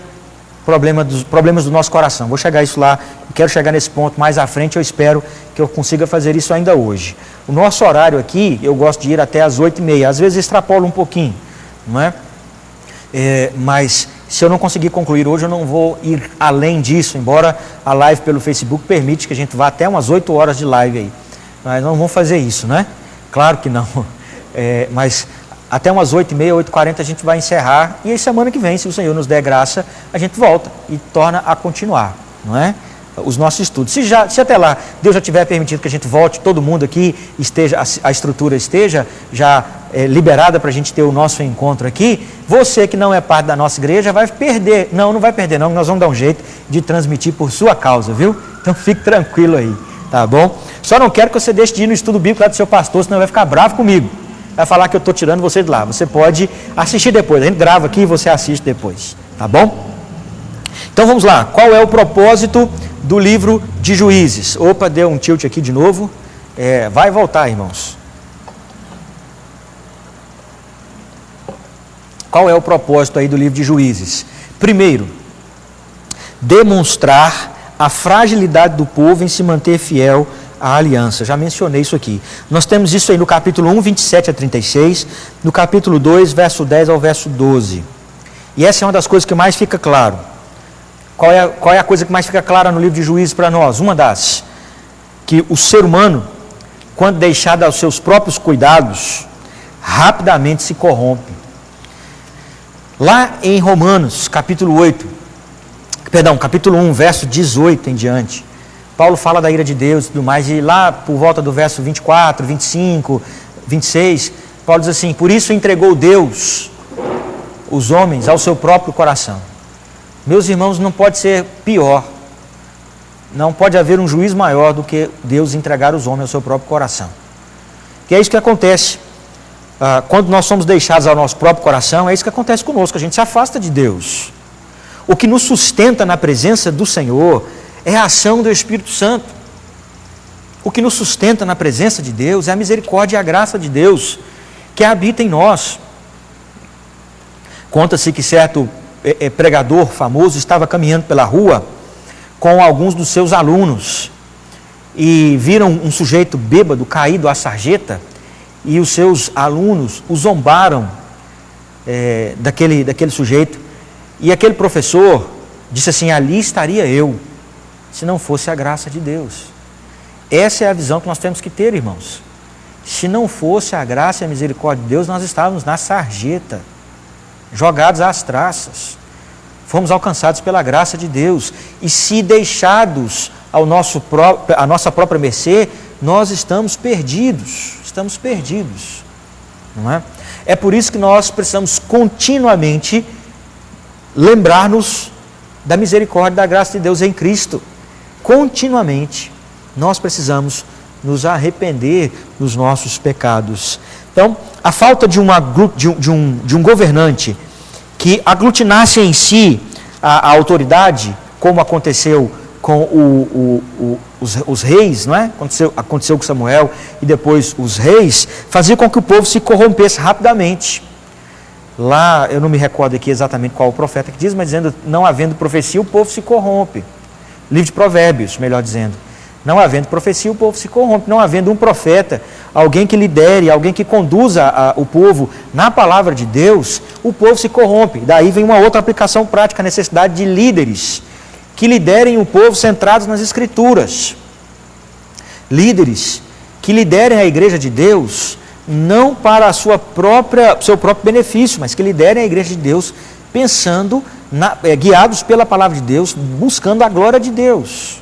problemas do nosso coração. Vou chegar a isso lá, quero chegar nesse ponto mais à frente, eu espero que eu consiga fazer isso ainda hoje. O nosso horário aqui, eu gosto de ir até às 8h30, às vezes extrapolo um pouquinho, não é? Mas se eu não conseguir concluir hoje, eu não vou ir além disso, embora a live pelo Facebook permite que a gente vá até umas 8 horas de live aí. Mas não vamos fazer isso, né? Claro que não. Mas até umas 8h30, 8h40 a gente vai encerrar, e aí semana que vem, se o Senhor nos der graça, a gente volta e torna a continuar, não é? Os nossos estudos. Se até lá Deus já tiver permitido que a gente volte, todo mundo aqui, a estrutura esteja já liberada para a gente ter o nosso encontro aqui, você que não é parte da nossa igreja vai perder. Não vai perder não, nós vamos dar um jeito de transmitir por sua causa, viu? Então fique tranquilo aí, tá bom? Só não quero que você deixe de ir no estudo bíblico lá do seu pastor, senão vai ficar bravo comigo. Vai falar que eu estou tirando você de lá. Você pode assistir depois. A gente grava aqui e você assiste depois. Tá bom? Então vamos lá. Qual é o propósito do livro de Juízes? Opa, deu um tilt aqui de novo. Vai voltar, irmãos. Qual é o propósito aí do livro de Juízes? Primeiro, demonstrar a fragilidade do povo em se manter fiel a aliança. Já mencionei isso aqui. Nós temos isso aí no capítulo 1, 27 a 36, no capítulo 2, verso 10 ao verso 12. E essa é uma das coisas que mais fica claro. Qual é a coisa que mais fica clara no livro de Juízes para nós? Uma das, que o ser humano, quando deixado aos seus próprios cuidados, rapidamente se corrompe. Lá em Romanos, capítulo 1, verso 18 em diante, Paulo fala da ira de Deus e tudo mais, e lá por volta do verso 24, 25, 26, Paulo diz assim: por isso entregou Deus os homens ao seu próprio coração. Meus irmãos, não pode ser pior, não pode haver um juiz maior do que Deus entregar os homens ao seu próprio coração. Que é isso que acontece, quando nós somos deixados ao nosso próprio coração, é isso que acontece conosco, a gente se afasta de Deus. O que nos sustenta na presença do Senhor é a ação do Espírito Santo. O que nos sustenta na presença de Deus é a misericórdia e a graça de Deus que habita em nós. Conta-se que certo pregador famoso estava caminhando pela rua com alguns dos seus alunos e viram um sujeito bêbado caído à sarjeta, e os seus alunos o zombaram daquele sujeito, e aquele professor disse assim: ali estaria eu, se não fosse a graça de Deus. Essa é a visão que nós temos que ter, irmãos. Se não fosse a graça e a misericórdia de Deus, nós estávamos na sarjeta, jogados às traças. Fomos alcançados pela graça de Deus, e se deixados à nossa própria mercê, nós estamos perdidos, não é? É por isso que nós precisamos continuamente lembrar-nos da misericórdia e da graça de Deus em Cristo. Continuamente nós precisamos nos arrepender dos nossos pecados. Então, a falta de um governante que aglutinasse em si a autoridade, como aconteceu com os reis, não é? Aconteceu com Samuel e depois os reis, fazia com que o povo se corrompesse rapidamente. Lá, eu não me recordo aqui exatamente qual o profeta que diz, mas dizendo: não havendo profecia, o povo se corrompe. Livro de Provérbios, melhor dizendo. Não havendo profecia, o povo se corrompe. Não havendo um profeta, alguém que lidere, alguém que conduza o povo na palavra de Deus, o povo se corrompe. Daí vem uma outra aplicação prática, a necessidade de líderes que liderem o povo centrados nas Escrituras. Líderes que liderem a igreja de Deus não para o seu próprio benefício, mas que liderem a igreja de Deus pensando, guiados pela palavra de Deus, buscando a glória de Deus.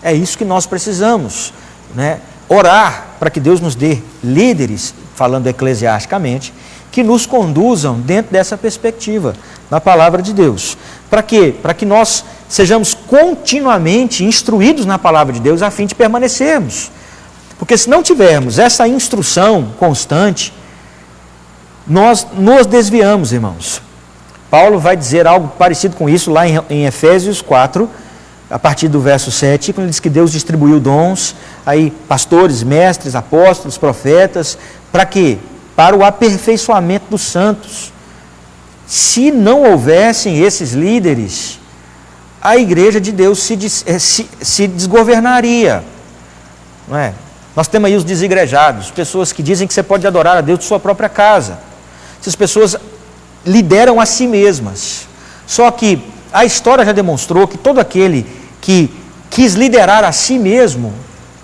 É isso que nós precisamos, né? Orar para que Deus nos dê líderes, falando eclesiasticamente, que nos conduzam dentro dessa perspectiva, na palavra de Deus. Para quê? Para que nós sejamos continuamente instruídos na palavra de Deus, a fim de permanecermos. Porque se não tivermos essa instrução constante, nós nos desviamos, irmãos. Paulo vai dizer algo parecido com isso lá em Efésios 4, a partir do verso 7, quando ele diz que Deus distribuiu dons, aí pastores, mestres, apóstolos, profetas, para quê? Para o aperfeiçoamento dos santos. Se não houvessem esses líderes, a igreja de Deus se desgovernaria, não é? Nós temos aí os desigrejados, pessoas que dizem que você pode adorar a Deus de sua própria casa. Essas pessoas lideram a si mesmas. Só que a história já demonstrou que todo aquele que quis liderar a si mesmo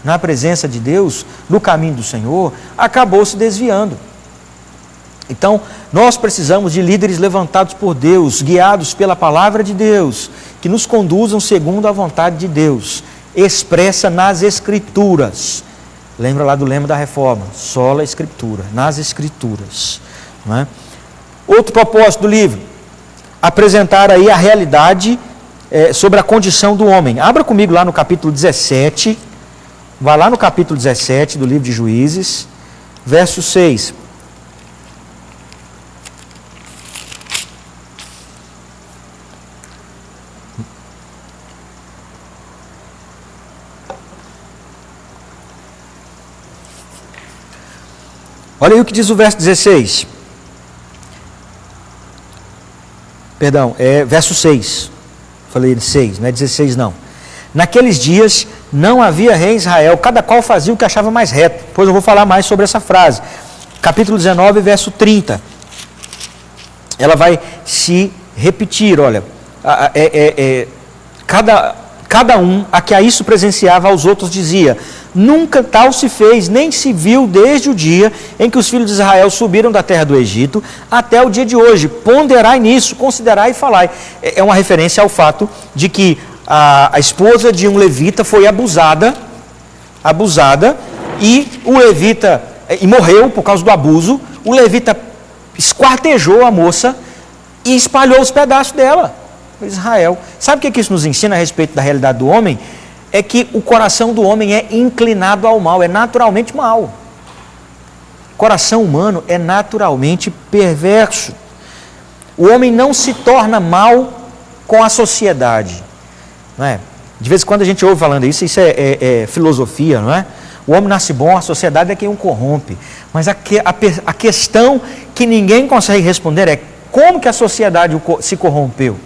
na presença de Deus, no caminho do Senhor, acabou se desviando. Então, nós precisamos de líderes levantados por Deus, guiados pela palavra de Deus, que nos conduzam segundo a vontade de Deus, expressa nas Escrituras. Lembra lá do lema da reforma, sola Escritura, nas Escrituras. Não é? Outro propósito do livro, apresentar aí a realidade sobre a condição do homem. Abra comigo lá no capítulo 17, vai lá no capítulo 17 do livro de Juízes, verso 6. Olha aí o que diz o verso 16. Perdão, verso 6. Falei 6, não é 16 não. Naqueles dias não havia rei em Israel, cada qual fazia o que achava mais reto. Depois eu vou falar mais sobre essa frase. Capítulo 19, verso 30. Ela vai se repetir, olha. Cada um a que a isso presenciava aos outros dizia: nunca tal se fez, nem se viu desde o dia em que os filhos de Israel subiram da terra do Egito até o dia de hoje. Ponderai nisso, considerai e falai. É uma referência ao fato de que a esposa de um levita foi abusada e o levita morreu por causa do abuso. O levita esquartejou a moça e espalhou os pedaços dela. Israel. Sabe o que isso nos ensina a respeito da realidade do homem? É que o coração do homem é inclinado ao mal, é naturalmente mal. O coração humano é naturalmente perverso. O homem não se torna mal com a sociedade. Não é? De vez em quando a gente ouve falando isso é filosofia, não é? O homem nasce bom, a sociedade é quem o corrompe. Mas a questão que ninguém consegue responder é: como que a sociedade se corrompeu?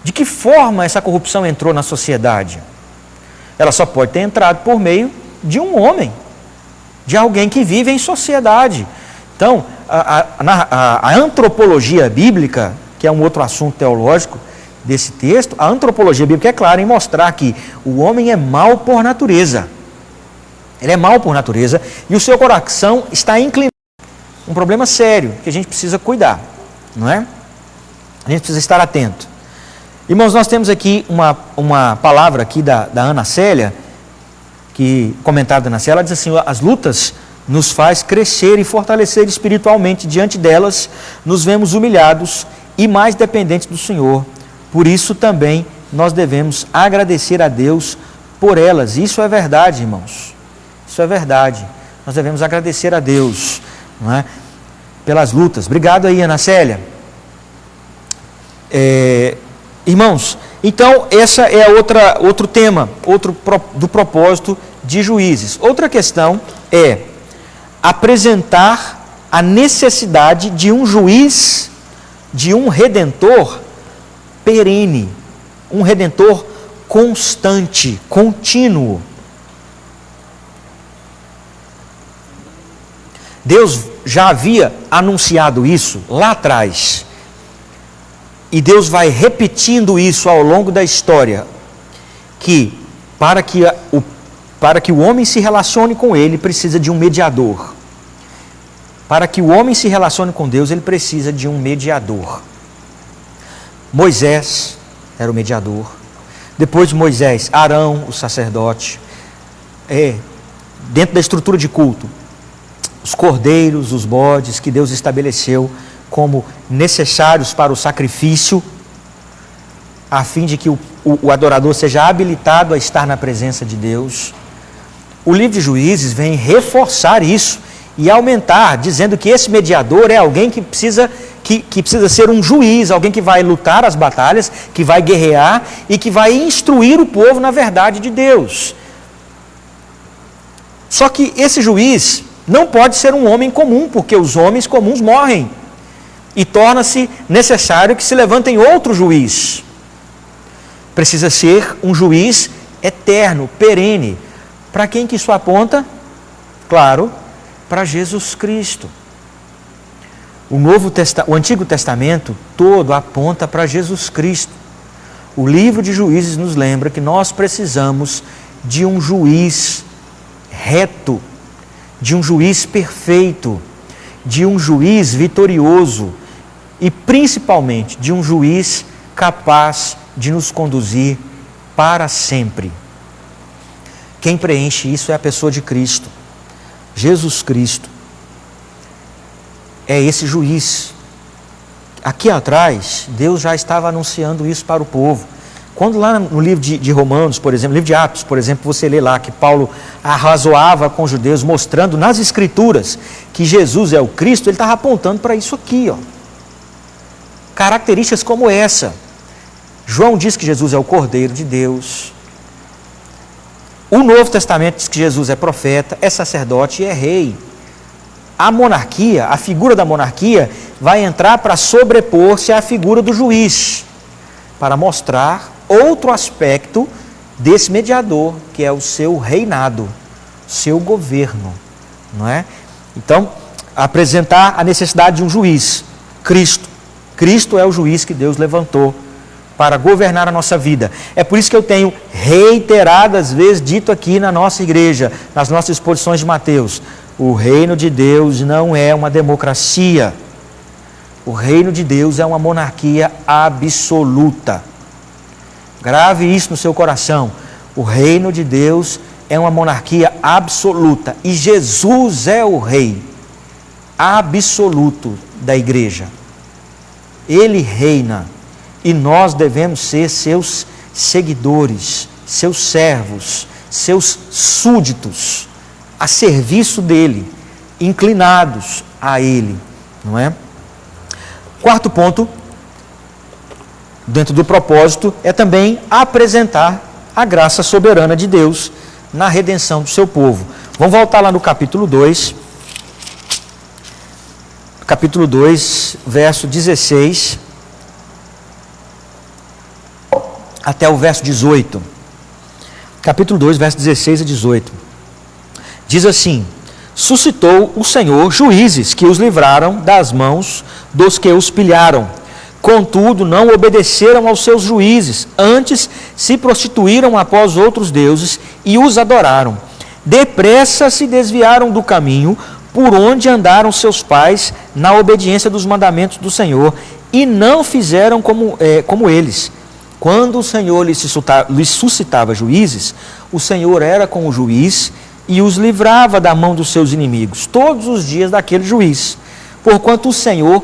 De que forma essa corrupção entrou na sociedade? Ela só pode ter entrado por meio de um homem, de alguém que vive em sociedade. Então, a antropologia bíblica, que é um outro assunto teológico desse texto, a antropologia bíblica é clara em mostrar que o homem é mau por natureza. Ele é mau por natureza e o seu coração está inclinado. Um problema sério que a gente precisa cuidar, não é? A gente precisa estar atento. Irmãos, nós temos aqui uma palavra aqui da Ana Célia, que, comentário da Ana Célia, ela diz assim: as lutas nos faz crescer e fortalecer espiritualmente. Diante delas, nos vemos humilhados e mais dependentes do Senhor. Por isso também nós devemos agradecer a Deus por elas. Isso é verdade, irmãos. Isso é verdade. Nós devemos agradecer a Deus, não é? Pelas lutas. Obrigado aí, Ana Célia. Irmãos, então essa é outro tema, do propósito de Juízes. Outra questão é apresentar a necessidade de um juiz, de um redentor perene, um redentor constante, contínuo. Deus já havia anunciado isso lá atrás. E Deus vai repetindo isso ao longo da história, que para que o homem se relacione com Ele, precisa de um mediador. Para que o homem se relacione com Deus, ele precisa de um mediador. Moisés era o mediador. Depois de Moisés, Arão, o sacerdote. Dentro da estrutura de culto, os cordeiros, os bodes que Deus estabeleceu como necessários para o sacrifício, a fim de que o adorador seja habilitado a estar na presença de Deus. O livro de Juízes vem reforçar isso e aumentar, dizendo que esse mediador é alguém que precisa ser um juiz, alguém que vai lutar as batalhas, que vai guerrear e que vai instruir o povo na verdade de Deus. Só que esse juiz não pode ser um homem comum, porque os homens comuns morrem. E torna-se necessário que se levantem outro juiz. Precisa ser um juiz eterno, perene. Para quem que isso aponta? Claro, para Jesus Cristo. O Antigo Testamento todo aponta para Jesus Cristo. O livro de Juízes nos lembra que nós precisamos de um juiz reto, de um juiz perfeito, de um juiz vitorioso e principalmente de um juiz capaz de nos conduzir para sempre. Quem preenche isso é a pessoa de Cristo. Jesus Cristo é esse juiz. Aqui atrás, Deus já estava anunciando isso para o povo. Quando lá no livro de Romanos, por exemplo, no livro de Atos, por exemplo, você lê lá que Paulo arrazoava com os judeus, mostrando nas Escrituras que Jesus é o Cristo, ele estava apontando para isso aqui, ó. Características como essa. João diz que Jesus é o Cordeiro de Deus. O Novo Testamento diz que Jesus é profeta, é sacerdote e é rei. A monarquia, a figura da monarquia, vai entrar para sobrepor-se à figura do juiz, para mostrar outro aspecto desse mediador, que é o seu reinado, seu governo, não é? Então, apresentar a necessidade de um juiz, Cristo. Cristo é o juiz que Deus levantou para governar a nossa vida. É por isso que eu tenho reiteradas vezes dito aqui na nossa igreja, nas nossas exposições de Mateus, o reino de Deus não é uma democracia. O reino de Deus é uma monarquia absoluta. Grave isso no seu coração. O reino de Deus é uma monarquia absoluta. E Jesus é o rei absoluto da igreja. Ele reina. E nós devemos ser seus seguidores, seus servos, seus súditos, a serviço dele, inclinados a ele, não é? Quarto ponto, dentro do propósito, é também apresentar a graça soberana de Deus na redenção do seu povo. Vamos voltar lá no capítulo 2. Capítulo 2, verso 16. até o verso 18. Capítulo 2, verso 16 a 18. Diz assim: suscitou o Senhor juízes que os livraram das mãos dos que os pilharam. Contudo, não obedeceram aos seus juízes, antes se prostituíram após outros deuses e os adoraram. Depressa se desviaram do caminho por onde andaram seus pais na obediência dos mandamentos do Senhor, e não fizeram como eles. Quando o Senhor lhes suscitava juízes, o Senhor era com o juiz e os livrava da mão dos seus inimigos, todos os dias daquele juiz. Porquanto o Senhor,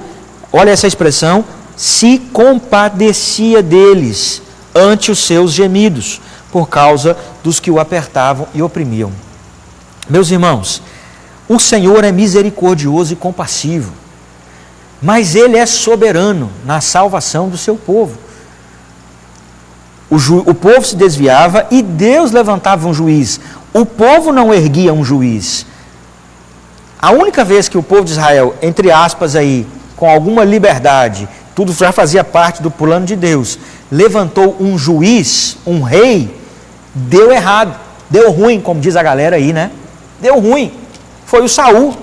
olha essa expressão, se compadecia deles ante os seus gemidos, por causa dos que o apertavam e oprimiam. Meus irmãos, o Senhor é misericordioso e compassivo, mas Ele é soberano na salvação do seu povo. O povo se desviava e Deus levantava um juiz. O povo não erguia um juiz. A única vez que o povo de Israel, entre aspas aí, com alguma liberdade, tudo já fazia parte do plano de Deus, levantou um juiz, um rei, deu errado, deu ruim, como diz a galera aí, né? Deu ruim. Foi o Saul.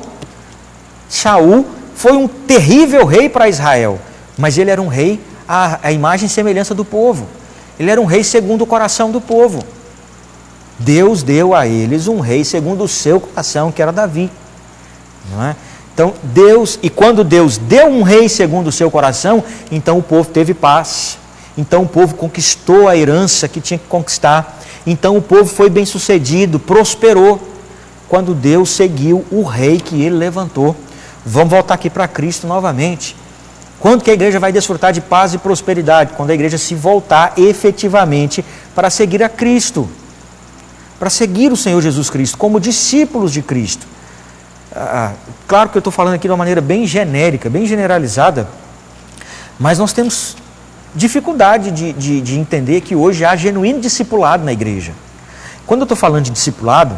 Saul foi um terrível rei para Israel, mas ele era um rei à imagem e semelhança do povo. Ele era um rei segundo o coração do povo. Deus deu a eles um rei segundo o seu coração, que era Davi. Não é? Então, quando Deus deu um rei segundo o seu coração, então o povo teve paz. Então o povo conquistou a herança que tinha que conquistar. Então o povo foi bem sucedido, prosperou, quando Deus seguiu o rei que ele levantou. Vamos voltar aqui para Cristo novamente. Quando que a igreja vai desfrutar de paz e prosperidade? Quando a igreja se voltar efetivamente para seguir a Cristo, para seguir o Senhor Jesus Cristo, como discípulos de Cristo. Claro que eu estou falando aqui de uma maneira bem genérica, bem generalizada, mas nós temos dificuldade de entender que hoje há genuíno discipulado na igreja. Quando eu estou falando de discipulado,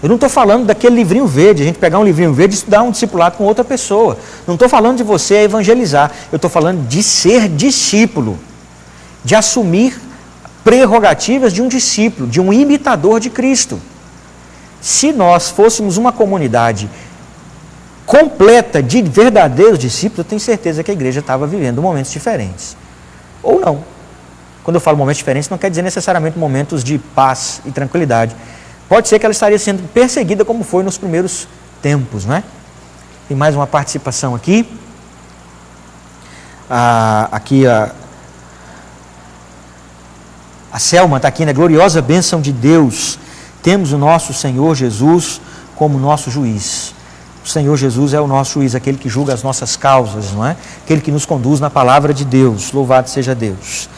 eu não estou falando daquele livrinho verde, a gente pegar um livrinho verde e estudar um discipulado com outra pessoa. Não estou falando de você evangelizar, eu estou falando de ser discípulo, de assumir prerrogativas de um discípulo, de um imitador de Cristo. Se nós fôssemos uma comunidade completa de verdadeiros discípulos, eu tenho certeza que a igreja estava vivendo momentos diferentes. Ou não. Quando eu falo momentos diferentes, não quer dizer necessariamente momentos de paz e tranquilidade. Pode ser que ela estaria sendo perseguida como foi nos primeiros tempos, não é? Tem mais uma participação aqui. A Selma está aqui, né? Gloriosa bênção de Deus. Temos o nosso Senhor Jesus como nosso juiz. O Senhor Jesus é o nosso juiz, aquele que julga as nossas causas, não é? Aquele que nos conduz na palavra de Deus. Louvado seja Deus.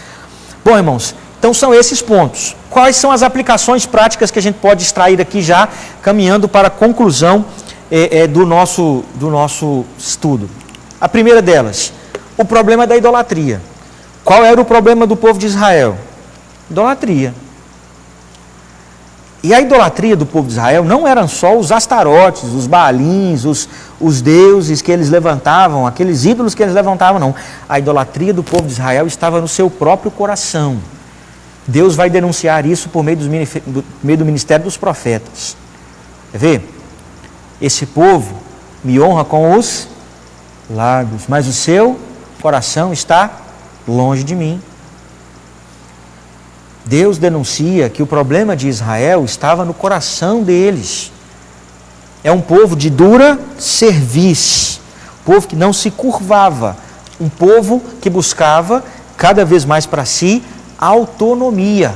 Bom, irmãos, então são esses pontos. Quais são as aplicações práticas que a gente pode extrair aqui já, caminhando para a conclusão do nosso estudo? A primeira delas, o problema da idolatria. Qual era o problema do povo de Israel? Idolatria. E a idolatria do povo de Israel não eram só os astarotes, os baalins, os deuses que eles levantavam, aqueles ídolos que eles levantavam, não. A idolatria do povo de Israel estava no seu próprio coração. Deus vai denunciar isso por meio do ministério dos profetas. Quer ver? Esse povo me honra com os lábios, mas o seu coração está longe de mim. Deus denuncia que o problema de Israel estava no coração deles. É um povo de dura cerviz, povo que não se curvava, um povo que buscava cada vez mais para si autonomia,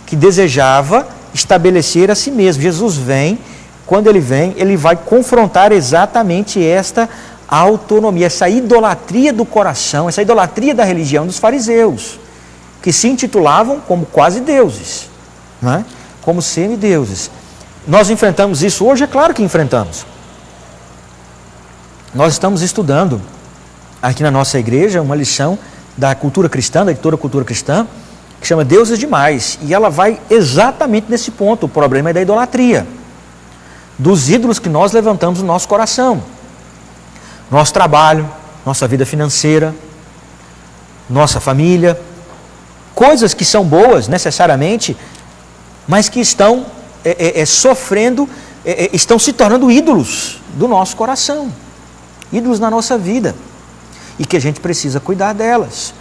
que desejava estabelecer a si mesmo. Jesus vem, quando ele vem, ele vai confrontar exatamente esta autonomia, essa idolatria do coração, essa idolatria da religião dos fariseus, que se intitulavam como quase deuses, não é? Como semideuses. Nós enfrentamos isso hoje? É claro que enfrentamos. Nós estamos estudando aqui na nossa igreja uma lição da cultura cristã, da editora Cultura Cristã, que chama Deuses Demais, e ela vai exatamente nesse ponto. O problema é da idolatria, dos ídolos que nós levantamos no nosso coração, nosso trabalho, nossa vida financeira, nossa família, coisas que são boas necessariamente, mas que estão sofrendo, estão se tornando ídolos do nosso coração, ídolos na nossa vida, e que a gente precisa cuidar delas.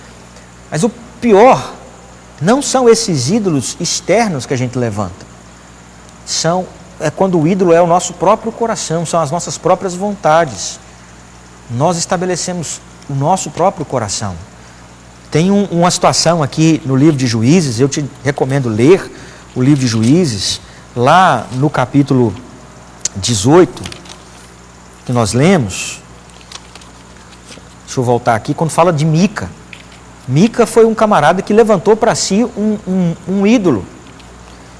Mas o pior não são esses ídolos externos que a gente levanta, é quando o ídolo é o nosso próprio coração, são as nossas próprias vontades. Nós estabelecemos o nosso próprio coração. Tem uma situação aqui no livro de Juízes, eu te recomendo ler o livro de Juízes, lá no capítulo 18, que nós lemos. Deixa eu voltar aqui, quando fala de Mica. Mica foi um camarada que levantou para si um ídolo.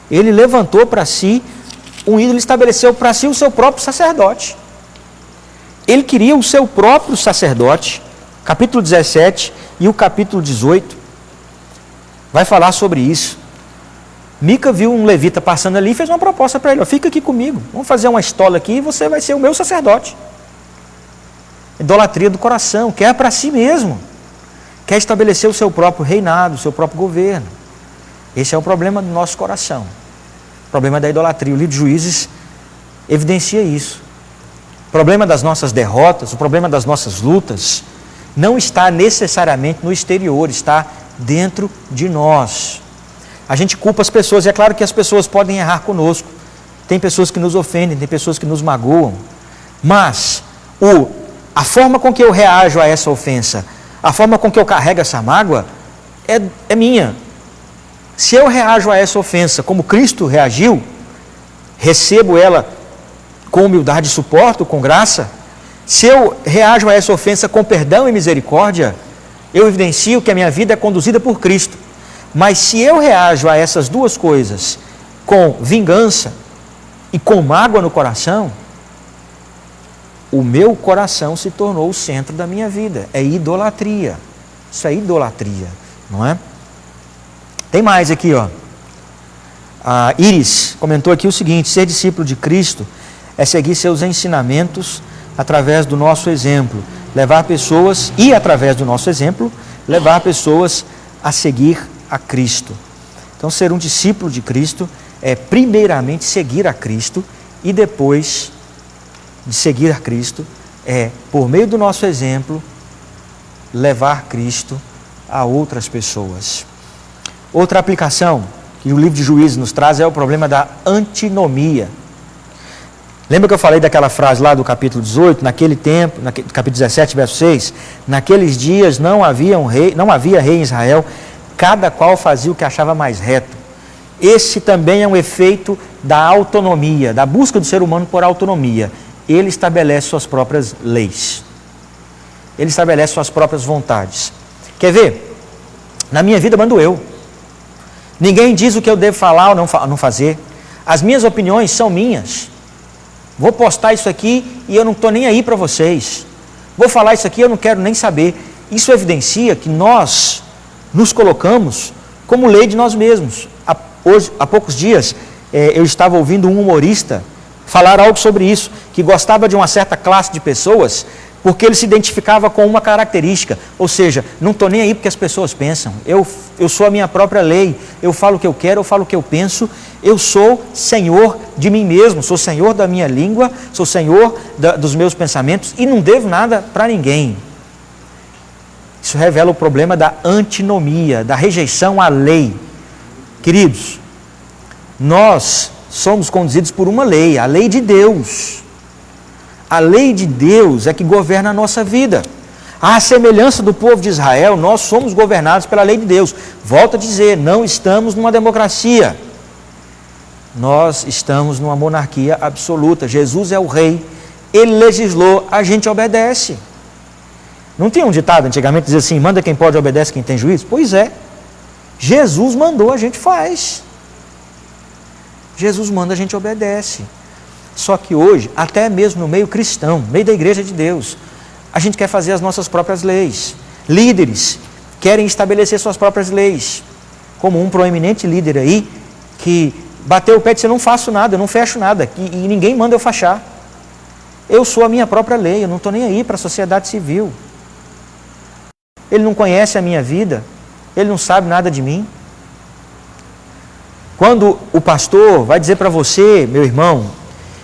Ele levantou para si um ídolo, estabeleceu para si o seu próprio sacerdote. Ele queria o seu próprio sacerdote. Capítulo 17 e o capítulo 18 vai falar sobre isso. Mica viu um levita passando ali e fez uma proposta para ele: fica aqui comigo, vamos fazer uma estola aqui e você vai ser o meu sacerdote. Idolatria do coração, quer para si mesmo, quer estabelecer o seu próprio reinado, o seu próprio governo. Esse é o problema do nosso coração, o problema da idolatria. O livro de Juízes evidencia isso. O problema das nossas derrotas, o problema das nossas lutas, não está necessariamente no exterior, está dentro de nós. A gente culpa as pessoas, e é claro que as pessoas podem errar conosco. Tem pessoas que nos ofendem, tem pessoas que nos magoam, mas a forma com que eu reajo a essa ofensa, a forma com que eu carrego essa mágoa, é minha. Se eu reajo a essa ofensa como Cristo reagiu, recebo ela com humildade e suporto, com graça. Se eu reajo a essa ofensa com perdão e misericórdia, eu evidencio que a minha vida é conduzida por Cristo. Mas se eu reajo a essas duas coisas com vingança e com mágoa no coração, o meu coração se tornou o centro da minha vida. É idolatria. Isso é idolatria, não é? Tem mais aqui, ó. A Iris comentou aqui o seguinte: ser discípulo de Cristo é seguir seus ensinamentos através do nosso exemplo, levar pessoas, e através do nosso exemplo, levar pessoas a seguir a Cristo. Então, ser um discípulo de Cristo é primeiramente seguir a Cristo, e depois de seguir a Cristo, por meio do nosso exemplo, levar Cristo a outras pessoas. Outra aplicação que o livro de Juízes nos traz é o problema da antinomia. Lembra que eu falei daquela frase lá do capítulo 18? Naquele tempo, capítulo 17, verso 6, naqueles dias não havia rei em Israel, cada qual fazia o que achava mais reto. Esse também é um efeito da autonomia, da busca do ser humano por autonomia. Ele estabelece suas próprias leis. Ele estabelece suas próprias vontades. Quer ver? Na minha vida mando eu. Ninguém diz o que eu devo falar ou não fazer. As minhas opiniões são minhas. Vou postar isso aqui e eu não estou nem aí para vocês. Vou falar isso aqui e eu não quero nem saber. Isso evidencia que nós nos colocamos como lei de nós mesmos. Há poucos dias eu estava ouvindo um humorista falar algo sobre isso, que gostava de uma certa classe de pessoas porque ele se identificava com uma característica, ou seja, não estou nem aí porque as pessoas pensam, eu sou a minha própria lei, eu falo o que eu quero, eu falo o que eu penso, eu sou senhor de mim mesmo, sou senhor da minha língua, sou senhor dos meus pensamentos e não devo nada para ninguém. Isso revela o problema da antinomia, da rejeição à lei. Queridos, nós somos conduzidos por uma lei, a lei de Deus. A lei de Deus é que governa a nossa vida. À semelhança do povo de Israel, nós somos governados pela lei de Deus. Volto a dizer, não estamos numa democracia. Nós estamos numa monarquia absoluta. Jesus é o rei, ele legislou, a gente obedece. Não tinha um ditado antigamente que dizia assim: manda quem pode, obedece quem tem juízo? Pois é. Jesus mandou, a gente faz. Jesus manda, a gente obedece. Só que hoje, até mesmo no meio cristão, no meio da igreja de Deus, a gente quer fazer as nossas próprias leis. Líderes querem estabelecer suas próprias leis. Como um proeminente líder aí, que bateu o pé e disse: eu não faço nada, eu não fecho nada, e ninguém manda eu fechar. Eu sou a minha própria lei, eu não estou nem aí para a sociedade civil. Ele não conhece a minha vida, Ele não sabe nada de mim. Quando o pastor vai dizer para você, meu irmão,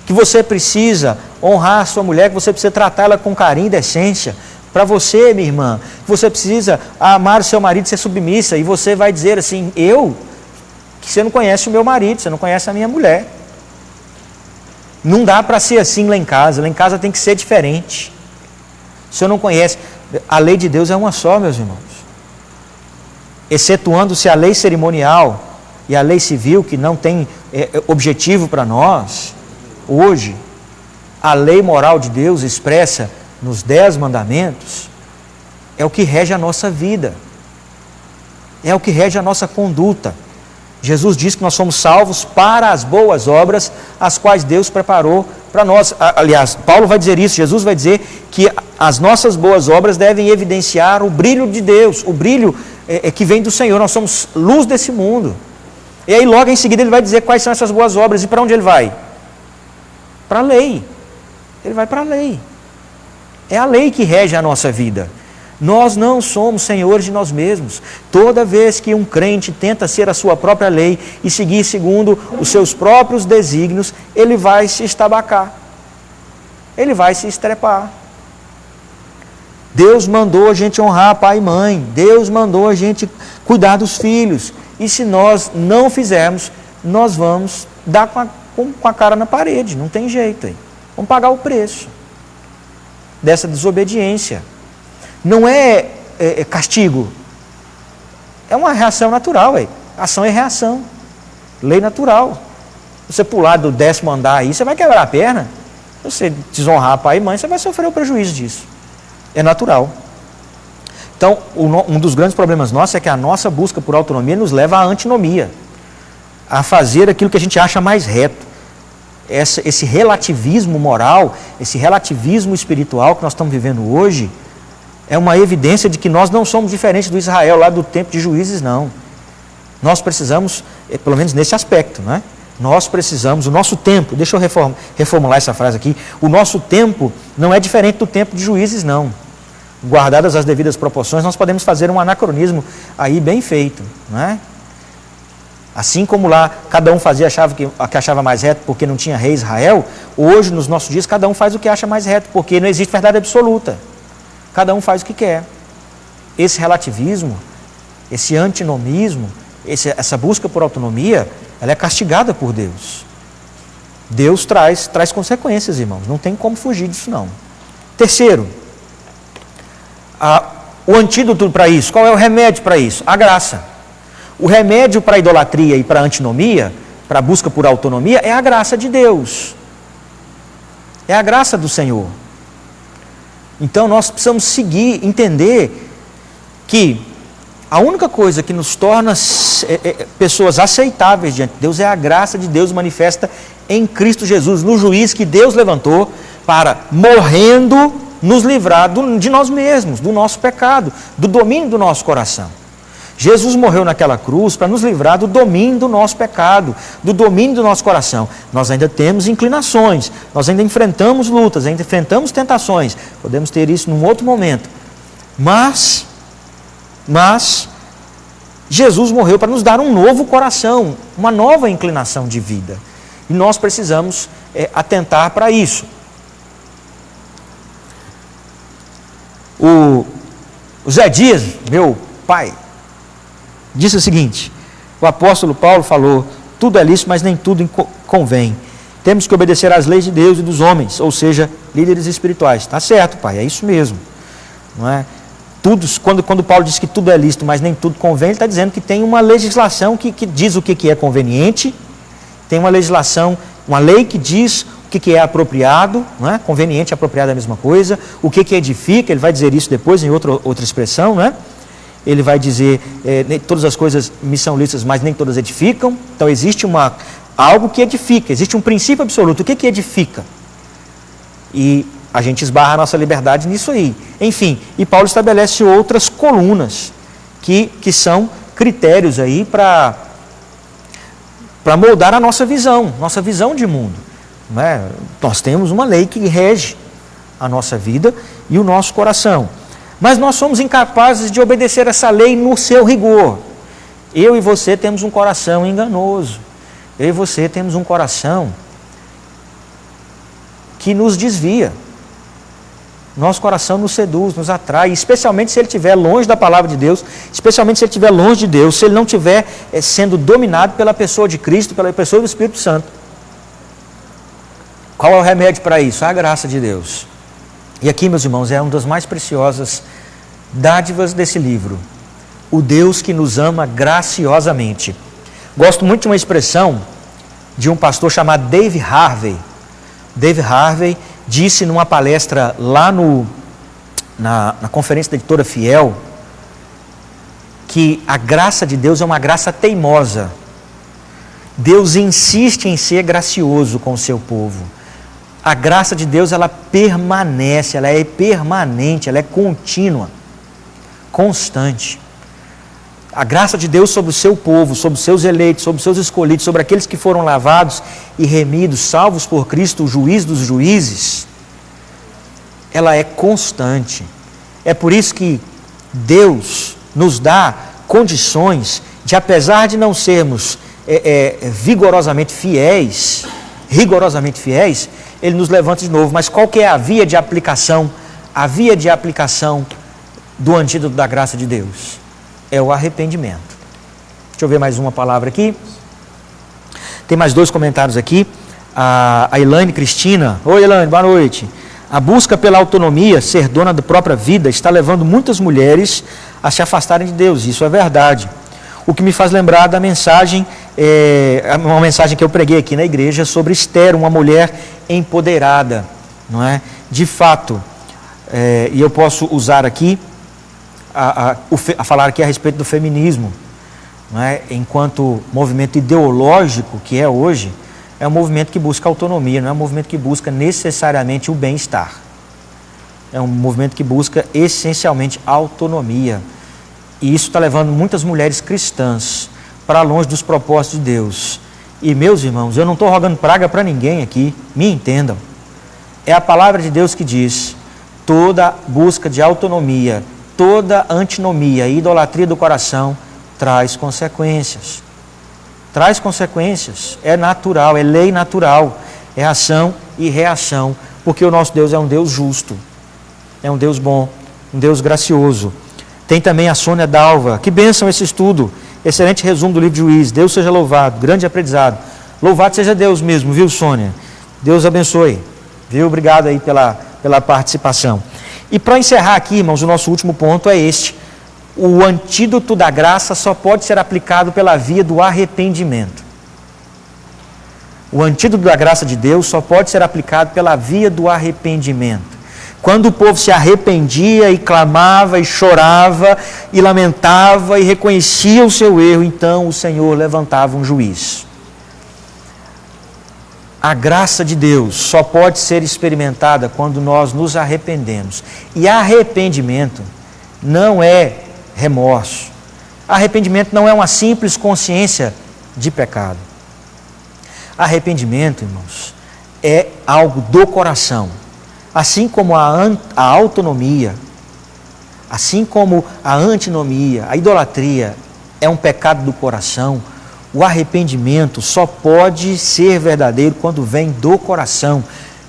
que você precisa honrar a sua mulher, que você precisa tratá-la com carinho e decência, para você, minha irmã, que você precisa amar o seu marido, ser submissa, e você vai dizer assim, que você não conhece o meu marido, você não conhece a minha mulher. Não dá para ser assim lá em casa tem que ser diferente. O senhor não conhece, a lei de Deus é uma só, meus irmãos. Excetuando-se a lei cerimonial e a lei civil, que não tem objetivo para nós, hoje, a lei moral de Deus expressa nos 10 mandamentos, é o que rege a nossa vida, é o que rege a nossa conduta. Jesus diz que nós somos salvos para as boas obras, as quais Deus preparou para nós. Aliás, Paulo vai dizer isso, Jesus vai dizer que as nossas boas obras devem evidenciar o brilho de Deus, o brilho que vem do Senhor. Nós somos luz desse mundo. E aí logo em seguida ele vai dizer quais são essas boas obras. E para onde ele vai? Para a lei. Ele vai para a lei. É a lei que rege a nossa vida. Nós não somos senhores de nós mesmos. Toda vez que um crente tenta ser a sua própria lei e seguir segundo os seus próprios desígnios, ele vai se estabacar. Ele vai se estrepar. Deus mandou a gente honrar pai e mãe. Deus mandou a gente cuidar dos filhos. E se nós não fizermos, nós vamos dar com a cara na parede. Não tem jeito aí. Vamos pagar o preço dessa desobediência. Não é castigo. É uma reação natural. Ação é reação. Lei natural. Você pular do 10º andar aí, você vai quebrar a perna. Se você desonrar pai e mãe, você vai sofrer o prejuízo disso. É natural. Então, um dos grandes problemas nossos é que a nossa busca por autonomia nos leva à antinomia, a fazer aquilo que a gente acha mais reto. Esse relativismo moral, esse relativismo espiritual que nós estamos vivendo hoje, é uma evidência de que nós não somos diferentes do Israel lá do tempo de Juízes, não. Nós precisamos, pelo menos nesse aspecto, né? Nós precisamos, o nosso tempo, deixa eu reformular essa frase aqui, o nosso tempo não é diferente do tempo de Juízes, não. Guardadas as devidas proporções, nós podemos fazer um anacronismo aí bem feito, né? Assim como lá cada um fazia o que achava mais reto porque não tinha rei Israel, hoje nos nossos dias cada um faz o que acha mais reto porque não existe verdade absoluta. Cada um faz o que quer. Esse relativismo, esse antinomismo, essa busca por autonomia, ela é castigada por Deus. Deus traz consequências, irmãos. Não tem como fugir disso, não. Terceiro, o antídoto para isso, qual é o remédio para isso? A graça. O remédio para a idolatria e para a antinomia, para a busca por autonomia, é a graça de Deus. É a graça do Senhor. Então nós precisamos seguir, entender que a única coisa que nos torna pessoas aceitáveis diante de Deus é a graça de Deus manifesta em Cristo Jesus, no juiz que Deus levantou para, morrendo, nos livrar de nós mesmos, do nosso pecado, do domínio do nosso coração. Jesus morreu naquela cruz para nos livrar do domínio do nosso pecado, do domínio do nosso coração. Nós ainda temos inclinações, nós ainda enfrentamos lutas, ainda enfrentamos tentações. Podemos ter isso num outro momento. Mas Jesus morreu para nos dar um novo coração, uma nova inclinação de vida. E nós precisamos atentar para isso. O Zé Dias, meu pai, disse o seguinte: o apóstolo Paulo falou, tudo é lícito, mas nem tudo convém. Temos que obedecer às leis de Deus e dos homens, ou seja, líderes espirituais. Está certo, pai, é isso mesmo. Não é? Quando Paulo diz que tudo é lícito, mas nem tudo convém, ele está dizendo que tem uma legislação que diz o que é conveniente, tem uma legislação, uma lei que diz o que é apropriado, não é? Conveniente e apropriado é a mesma coisa, o que edifica, ele vai dizer isso depois em outra expressão, não é? Ele vai dizer, nem todas as coisas me são lícitas, mas nem todas edificam. Então existe algo que edifica, existe um princípio absoluto. O que edifica? E a gente esbarra a nossa liberdade nisso aí. Enfim, e Paulo estabelece outras colunas, que são critérios aí para moldar a nossa visão de mundo. Não é? Nós temos uma lei que rege a nossa vida e o nosso coração. Mas nós somos incapazes de obedecer essa lei no seu rigor. Eu e você temos um coração enganoso. Eu e você temos um coração que nos desvia. Nosso coração nos seduz, nos atrai, especialmente se ele estiver longe da palavra de Deus, especialmente se ele estiver longe de Deus, se ele não estiver sendo dominado pela pessoa de Cristo, pela pessoa do Espírito Santo. Qual é o remédio para isso? A graça de Deus. E aqui, meus irmãos, é uma das mais preciosas dádivas desse livro. O Deus que nos ama graciosamente. Gosto muito de uma expressão de um pastor chamado Dave Harvey. Dave Harvey disse numa palestra lá na conferência da editora Fiel, que a graça de Deus é uma graça teimosa. Deus insiste em ser gracioso com o seu povo. A graça de Deus, ela permanece, ela é permanente, ela é contínua, constante. A graça de Deus sobre o seu povo, sobre os seus eleitos, sobre os seus escolhidos, sobre aqueles que foram lavados e remidos, salvos por Cristo, o juiz dos juízes, ela é constante. É por isso que Deus nos dá condições de, apesar de não sermos rigorosamente fiéis, Ele nos levanta de novo. Mas qual que é a via de aplicação? A via de aplicação do antídoto da graça de Deus é o arrependimento. Deixa eu ver mais uma palavra aqui. Tem mais 2 comentários aqui. A Elaine Cristina. Oi, Elaine, boa noite. A busca pela autonomia, ser dona da própria vida, está levando muitas mulheres a se afastarem de Deus. Isso é verdade. O que me faz lembrar da mensagem, uma mensagem que eu preguei aqui na igreja sobre Esther, uma mulher empoderada, não é? De fato, e eu posso usar aqui, a falar aqui a respeito do feminismo, não é? Enquanto movimento ideológico que é hoje, é um movimento que busca autonomia, não é um movimento que busca necessariamente o bem-estar. É um movimento que busca essencialmente autonomia. E isso está levando muitas mulheres cristãs para longe dos propósitos de Deus. E, meus irmãos, eu não estou rogando praga para ninguém aqui, me entendam. É a palavra de Deus que diz: toda busca de autonomia, toda antinomia e idolatria do coração traz consequências. Traz consequências, é natural, é lei natural, é ação e reação, porque o nosso Deus é um Deus justo, é um Deus bom, um Deus gracioso. Tem também a Sônia Dalva. Que bênção esse estudo. Excelente resumo do livro de Juízes. Deus seja louvado. Grande aprendizado. Louvado seja Deus mesmo, viu, Sônia? Deus abençoe. Viu? Obrigado aí pela participação. E para encerrar aqui, irmãos, o nosso último ponto é este. O antídoto da graça só pode ser aplicado pela via do arrependimento. O antídoto da graça de Deus só pode ser aplicado pela via do arrependimento. Quando o povo se arrependia e clamava e chorava e lamentava e reconhecia o seu erro, então o Senhor levantava um juiz. A graça de Deus só pode ser experimentada quando nós nos arrependemos. E arrependimento não é remorso. Arrependimento não é uma simples consciência de pecado. Arrependimento, irmãos, é algo do coração. Assim como a autonomia, assim como a antinomia, a idolatria é um pecado do coração, o arrependimento só pode ser verdadeiro quando vem do coração,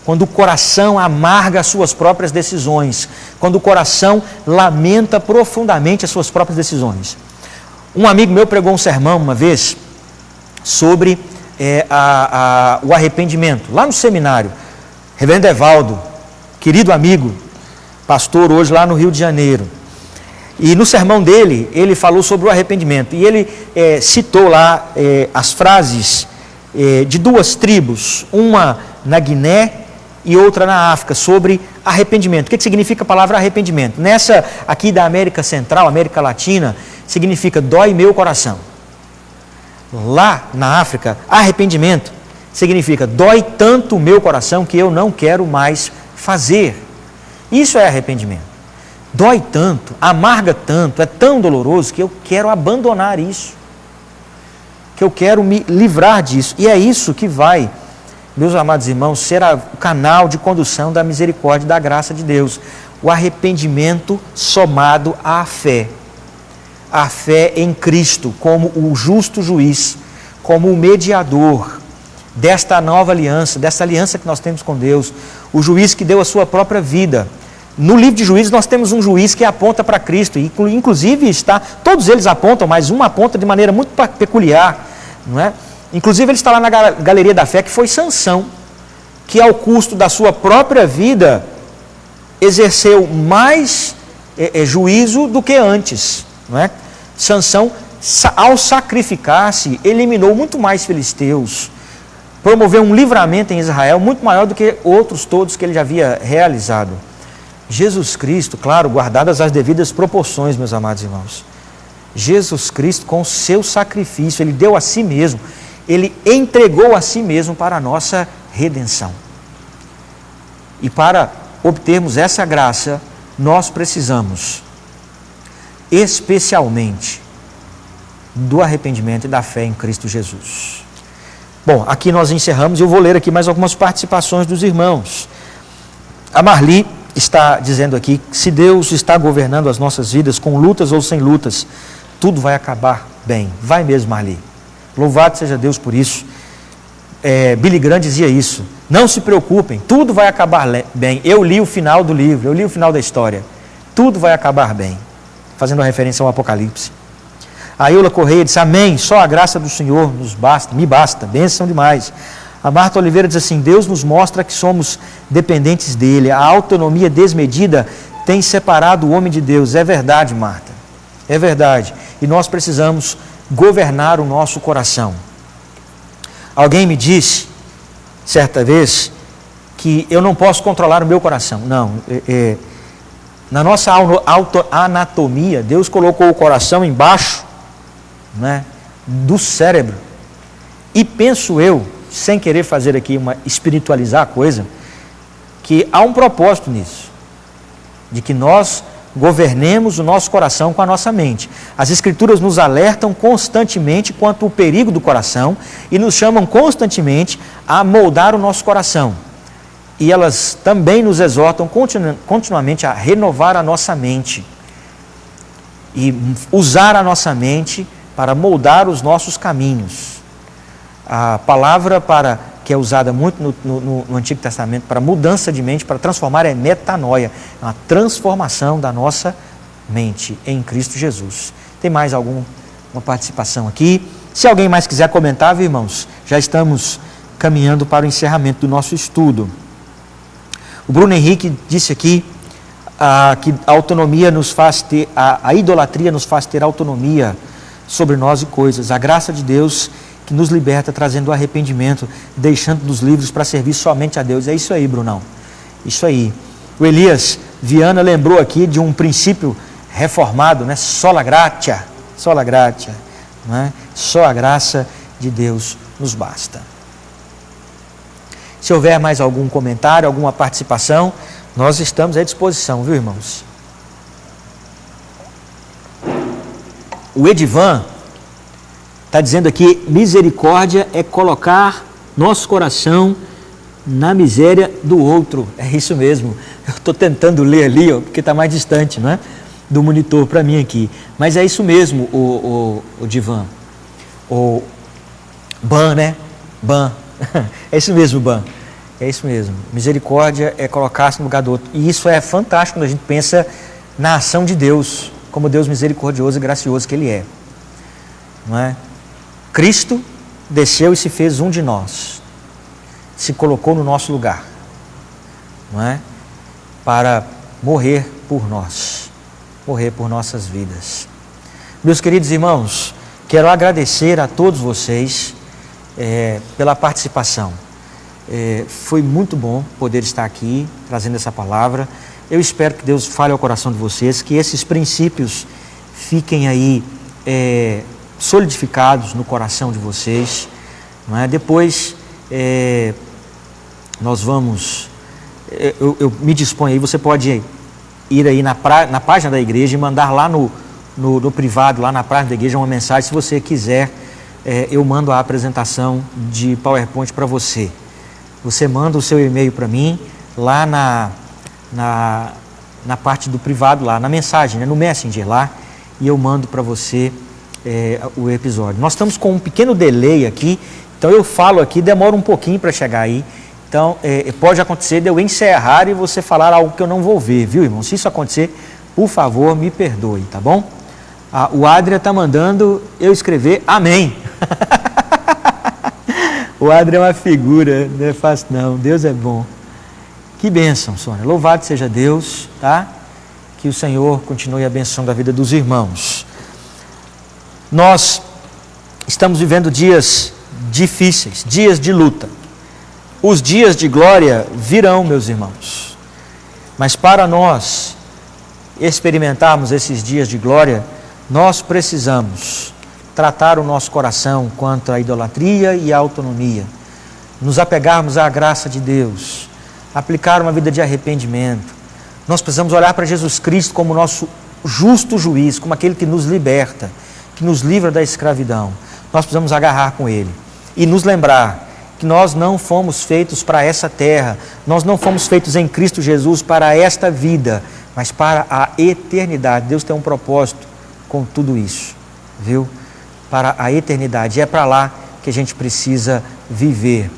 quando o coração amarga as suas próprias decisões, quando o coração lamenta profundamente as suas próprias decisões. Um amigo meu pregou um sermão uma vez sobre o arrependimento, lá no seminário. Reverendo Evaldo, querido amigo, pastor hoje lá no Rio de Janeiro. E no sermão dele, ele falou sobre o arrependimento. E ele citou lá as frases de 2 tribos, uma na Guiné e outra na África, sobre arrependimento. O que significa a palavra arrependimento? Nessa aqui da América Central, América Latina, significa dói meu coração. Lá na África, arrependimento significa dói tanto o meu coração que eu não quero mais fazer. Isso é arrependimento. Dói tanto, amarga tanto, é tão doloroso que eu quero abandonar isso, que eu quero me livrar disso. E é isso que vai, meus amados irmãos, ser o canal de condução da misericórdia e da graça de Deus. o arrependimento somado à fé. A fé em Cristo como o justo juiz, como o mediador desta nova aliança, dessa aliança que nós temos com Deus, o juiz que deu a sua própria vida. No livro de Juízes nós temos um juiz que aponta para Cristo, e inclusive todos eles apontam, mas um aponta de maneira muito peculiar, não é? Inclusive ele está lá na galeria da fé, que foi Sansão, que ao custo da sua própria vida exerceu mais juízo do que antes, não é? Sansão, ao sacrificar-se, eliminou muito mais filisteus, promoveu um livramento em Israel muito maior do que outros todos que ele já havia realizado. Jesus Cristo, claro, guardadas as devidas proporções, meus amados irmãos, Jesus Cristo, com o seu sacrifício, ele deu a si mesmo, ele entregou a si mesmo para a nossa redenção. E para obtermos essa graça, nós precisamos especialmente do arrependimento e da fé em Cristo Jesus. Bom, aqui nós encerramos e eu vou ler aqui mais algumas participações dos irmãos. A Marli está dizendo aqui, se Deus está governando as nossas vidas com lutas ou sem lutas, tudo vai acabar bem. Vai mesmo, Marli. Louvado seja Deus por isso. Billy Graham dizia isso. Não se preocupem, tudo vai acabar bem. Eu li o final do livro, eu li o final da história. Tudo vai acabar bem. Fazendo uma referência ao Apocalipse. A Eula Correia disse, amém, só a graça do Senhor nos basta, me basta, bênção demais. A Marta Oliveira diz assim, Deus nos mostra que somos dependentes dele, a autonomia desmedida tem separado o homem de Deus. É verdade, Marta, é verdade. E nós precisamos governar o nosso coração. Alguém me disse, certa vez, que eu não posso controlar o meu coração. Não, na nossa anatomia, Deus colocou o coração embaixo, né, do cérebro. E penso eu, sem querer fazer aqui espiritualizar a coisa, que há um propósito nisso, de que nós governemos o nosso coração com a nossa mente. As Escrituras nos alertam constantemente quanto ao perigo do coração e nos chamam constantemente a moldar o nosso coração. E elas também nos exortam continuamente a renovar a nossa mente e usar a nossa mente para moldar os nossos caminhos. A palavra que é usada muito no Antigo Testamento para mudança de mente, para transformar, é metanoia, uma transformação da nossa mente em Cristo Jesus. Tem mais alguma participação aqui? Se alguém mais quiser comentar, viu, irmãos, já estamos caminhando para o encerramento do nosso estudo. O Bruno Henrique disse aqui que a autonomia nos faz ter, a idolatria nos faz ter autonomia sobre nós e coisas. A graça de Deus que nos liberta, trazendo o arrependimento, deixando dos livros para servir somente a Deus. É isso aí, Brunão. Isso aí. O Elias Viana lembrou aqui de um princípio reformado, né? Sola gratia, né? Só a graça de Deus nos basta. Se houver mais algum comentário, alguma participação, nós estamos à disposição, viu, irmãos? O Edivan está dizendo aqui, misericórdia é colocar nosso coração na miséria do outro. É isso mesmo. Eu estou tentando ler ali, porque está mais distante, não é? Do monitor para mim aqui. Mas é isso mesmo, o Divan. O Ban, né? Ban. É isso mesmo, Ban. É isso mesmo. Misericórdia é colocar-se no lugar do outro. E isso é fantástico quando a gente pensa na ação de Deus, como Deus misericordioso e gracioso que Ele é. Não é? Cristo desceu e se fez um de nós, se colocou no nosso lugar, não é? Para morrer por nós, morrer por nossas vidas. Meus queridos irmãos, quero agradecer a todos vocês pela participação. Foi muito bom poder estar aqui trazendo essa palavra. Eu espero que Deus fale ao coração de vocês, que esses princípios fiquem aí solidificados no coração de vocês, não é? Depois nós vamos, eu me disponho aí, você pode ir aí na página da igreja e mandar lá no privado, lá na página da igreja, uma mensagem. Se você quiser, eu mando a apresentação de PowerPoint para você. Você manda o seu e-mail para mim, lá na parte do privado lá, na mensagem, né, no Messenger lá, e eu mando para você o episódio. Nós estamos com um pequeno delay aqui, então eu falo aqui, demora um pouquinho para chegar aí. Então, pode acontecer de eu encerrar e você falar algo que eu não vou ver, viu, irmão? Se isso acontecer, por favor, me perdoe, tá bom? O Adria está mandando eu escrever amém. O Adria é uma figura, não é fácil não, Deus é bom. Que bênção, Sônia. Louvado seja Deus, tá? Que o Senhor continue abençoando a vida dos irmãos. Nós estamos vivendo dias difíceis, dias de luta. Os dias de glória virão, meus irmãos. Mas para nós experimentarmos esses dias de glória, nós precisamos tratar o nosso coração quanto à idolatria e à autonomia, nos apegarmos à graça de Deus, aplicar uma vida de arrependimento. Nós precisamos olhar para Jesus Cristo como nosso justo juiz, como aquele que nos liberta, que nos livra da escravidão. Nós precisamos agarrar com Ele e nos lembrar que nós não fomos feitos para essa terra, nós não fomos feitos em Cristo Jesus para esta vida, mas para a eternidade. Deus tem um propósito com tudo isso, viu? Para a eternidade, é para lá que a gente precisa viver,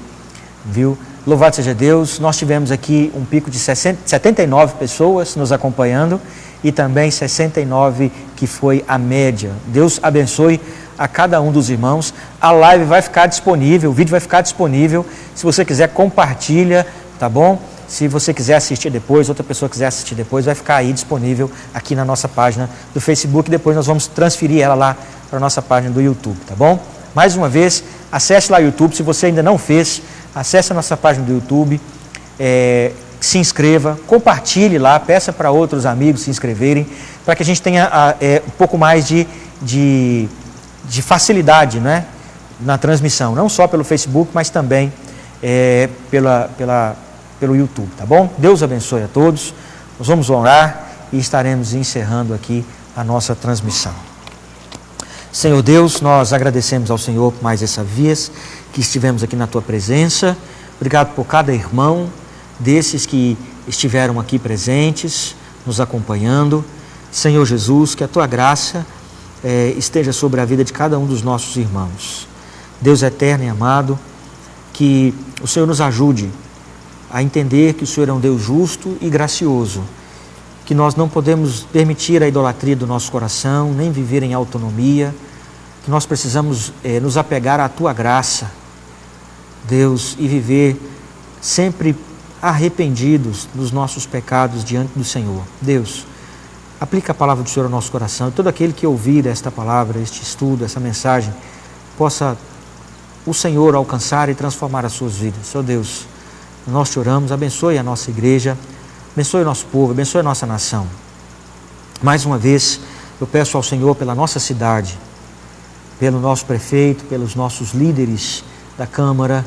viu? Louvado seja Deus, nós tivemos aqui um pico de 79 pessoas nos acompanhando e também 69 que foi a média. Deus abençoe a cada um dos irmãos. A live vai ficar disponível, o vídeo vai ficar disponível. Se você quiser, compartilha, tá bom? Se você quiser assistir depois, outra pessoa quiser assistir depois, vai ficar aí disponível aqui na nossa página do Facebook. Depois nós vamos transferir ela lá para a nossa página do YouTube, tá bom? Mais uma vez, acesse lá o YouTube, se você ainda não fez, acesse a nossa página do YouTube, se inscreva, compartilhe lá, peça para outros amigos se inscreverem, para que a gente tenha um pouco mais de facilidade, né, na transmissão, não só pelo Facebook, mas também pelo YouTube, tá bom? Deus abençoe a todos, nós vamos orar e estaremos encerrando aqui a nossa transmissão. Senhor Deus, nós agradecemos ao Senhor por mais essa vez que estivemos aqui na Tua presença. Obrigado por cada irmão desses que estiveram aqui presentes, nos acompanhando. Senhor Jesus, que a Tua graça esteja sobre a vida de cada um dos nossos irmãos. Deus eterno e amado, que o Senhor nos ajude a entender que o Senhor é um Deus justo e gracioso, que nós não podemos permitir a idolatria do nosso coração, nem viver em autonomia, que nós precisamos nos apegar à Tua graça, Deus, e viver sempre arrependidos dos nossos pecados diante do Senhor. Deus, aplica a palavra do Senhor ao nosso coração, e todo aquele que ouvir esta palavra, este estudo, essa mensagem, possa o Senhor alcançar e transformar as suas vidas. Senhor Deus, nós te oramos, abençoe a nossa igreja, abençoe o nosso povo, abençoe a nossa nação. Mais uma vez, eu peço ao Senhor pela nossa cidade, pelo nosso prefeito, pelos nossos líderes da Câmara,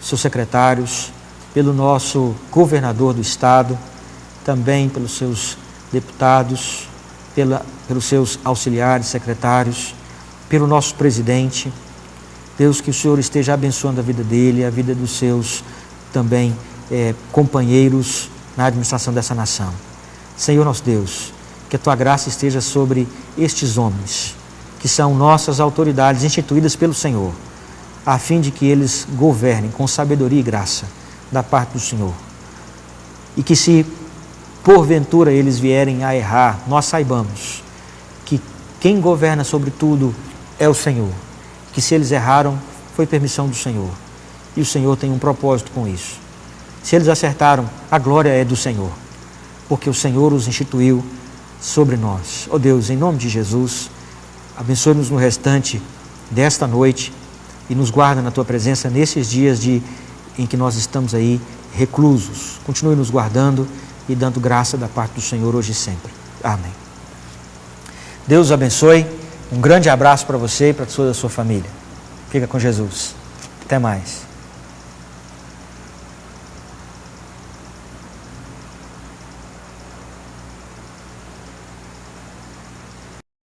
seus secretários, pelo nosso governador do estado, também pelos seus deputados, pelos seus auxiliares, secretários, pelo nosso presidente. Deus, que o Senhor esteja abençoando a vida dele, a vida dos seus também companheiros na administração dessa nação. Senhor nosso Deus, que a Tua graça esteja sobre estes homens, que são nossas autoridades instituídas pelo Senhor, a fim de que eles governem com sabedoria e graça da parte do Senhor. E que se porventura eles vierem a errar, nós saibamos que quem governa sobre tudo é o Senhor. Que se eles erraram, foi permissão do Senhor. E o Senhor tem um propósito com isso. Se eles acertaram, a glória é do Senhor, porque o Senhor os instituiu sobre nós. Ó Deus, em nome de Jesus, abençoe-nos no restante desta noite e nos guarda na Tua presença nesses dias em que nós estamos aí reclusos. Continue nos guardando e dando graça da parte do Senhor hoje e sempre. Amém. Deus abençoe. Um grande abraço para você e para toda a sua família. Fica com Jesus. Até mais.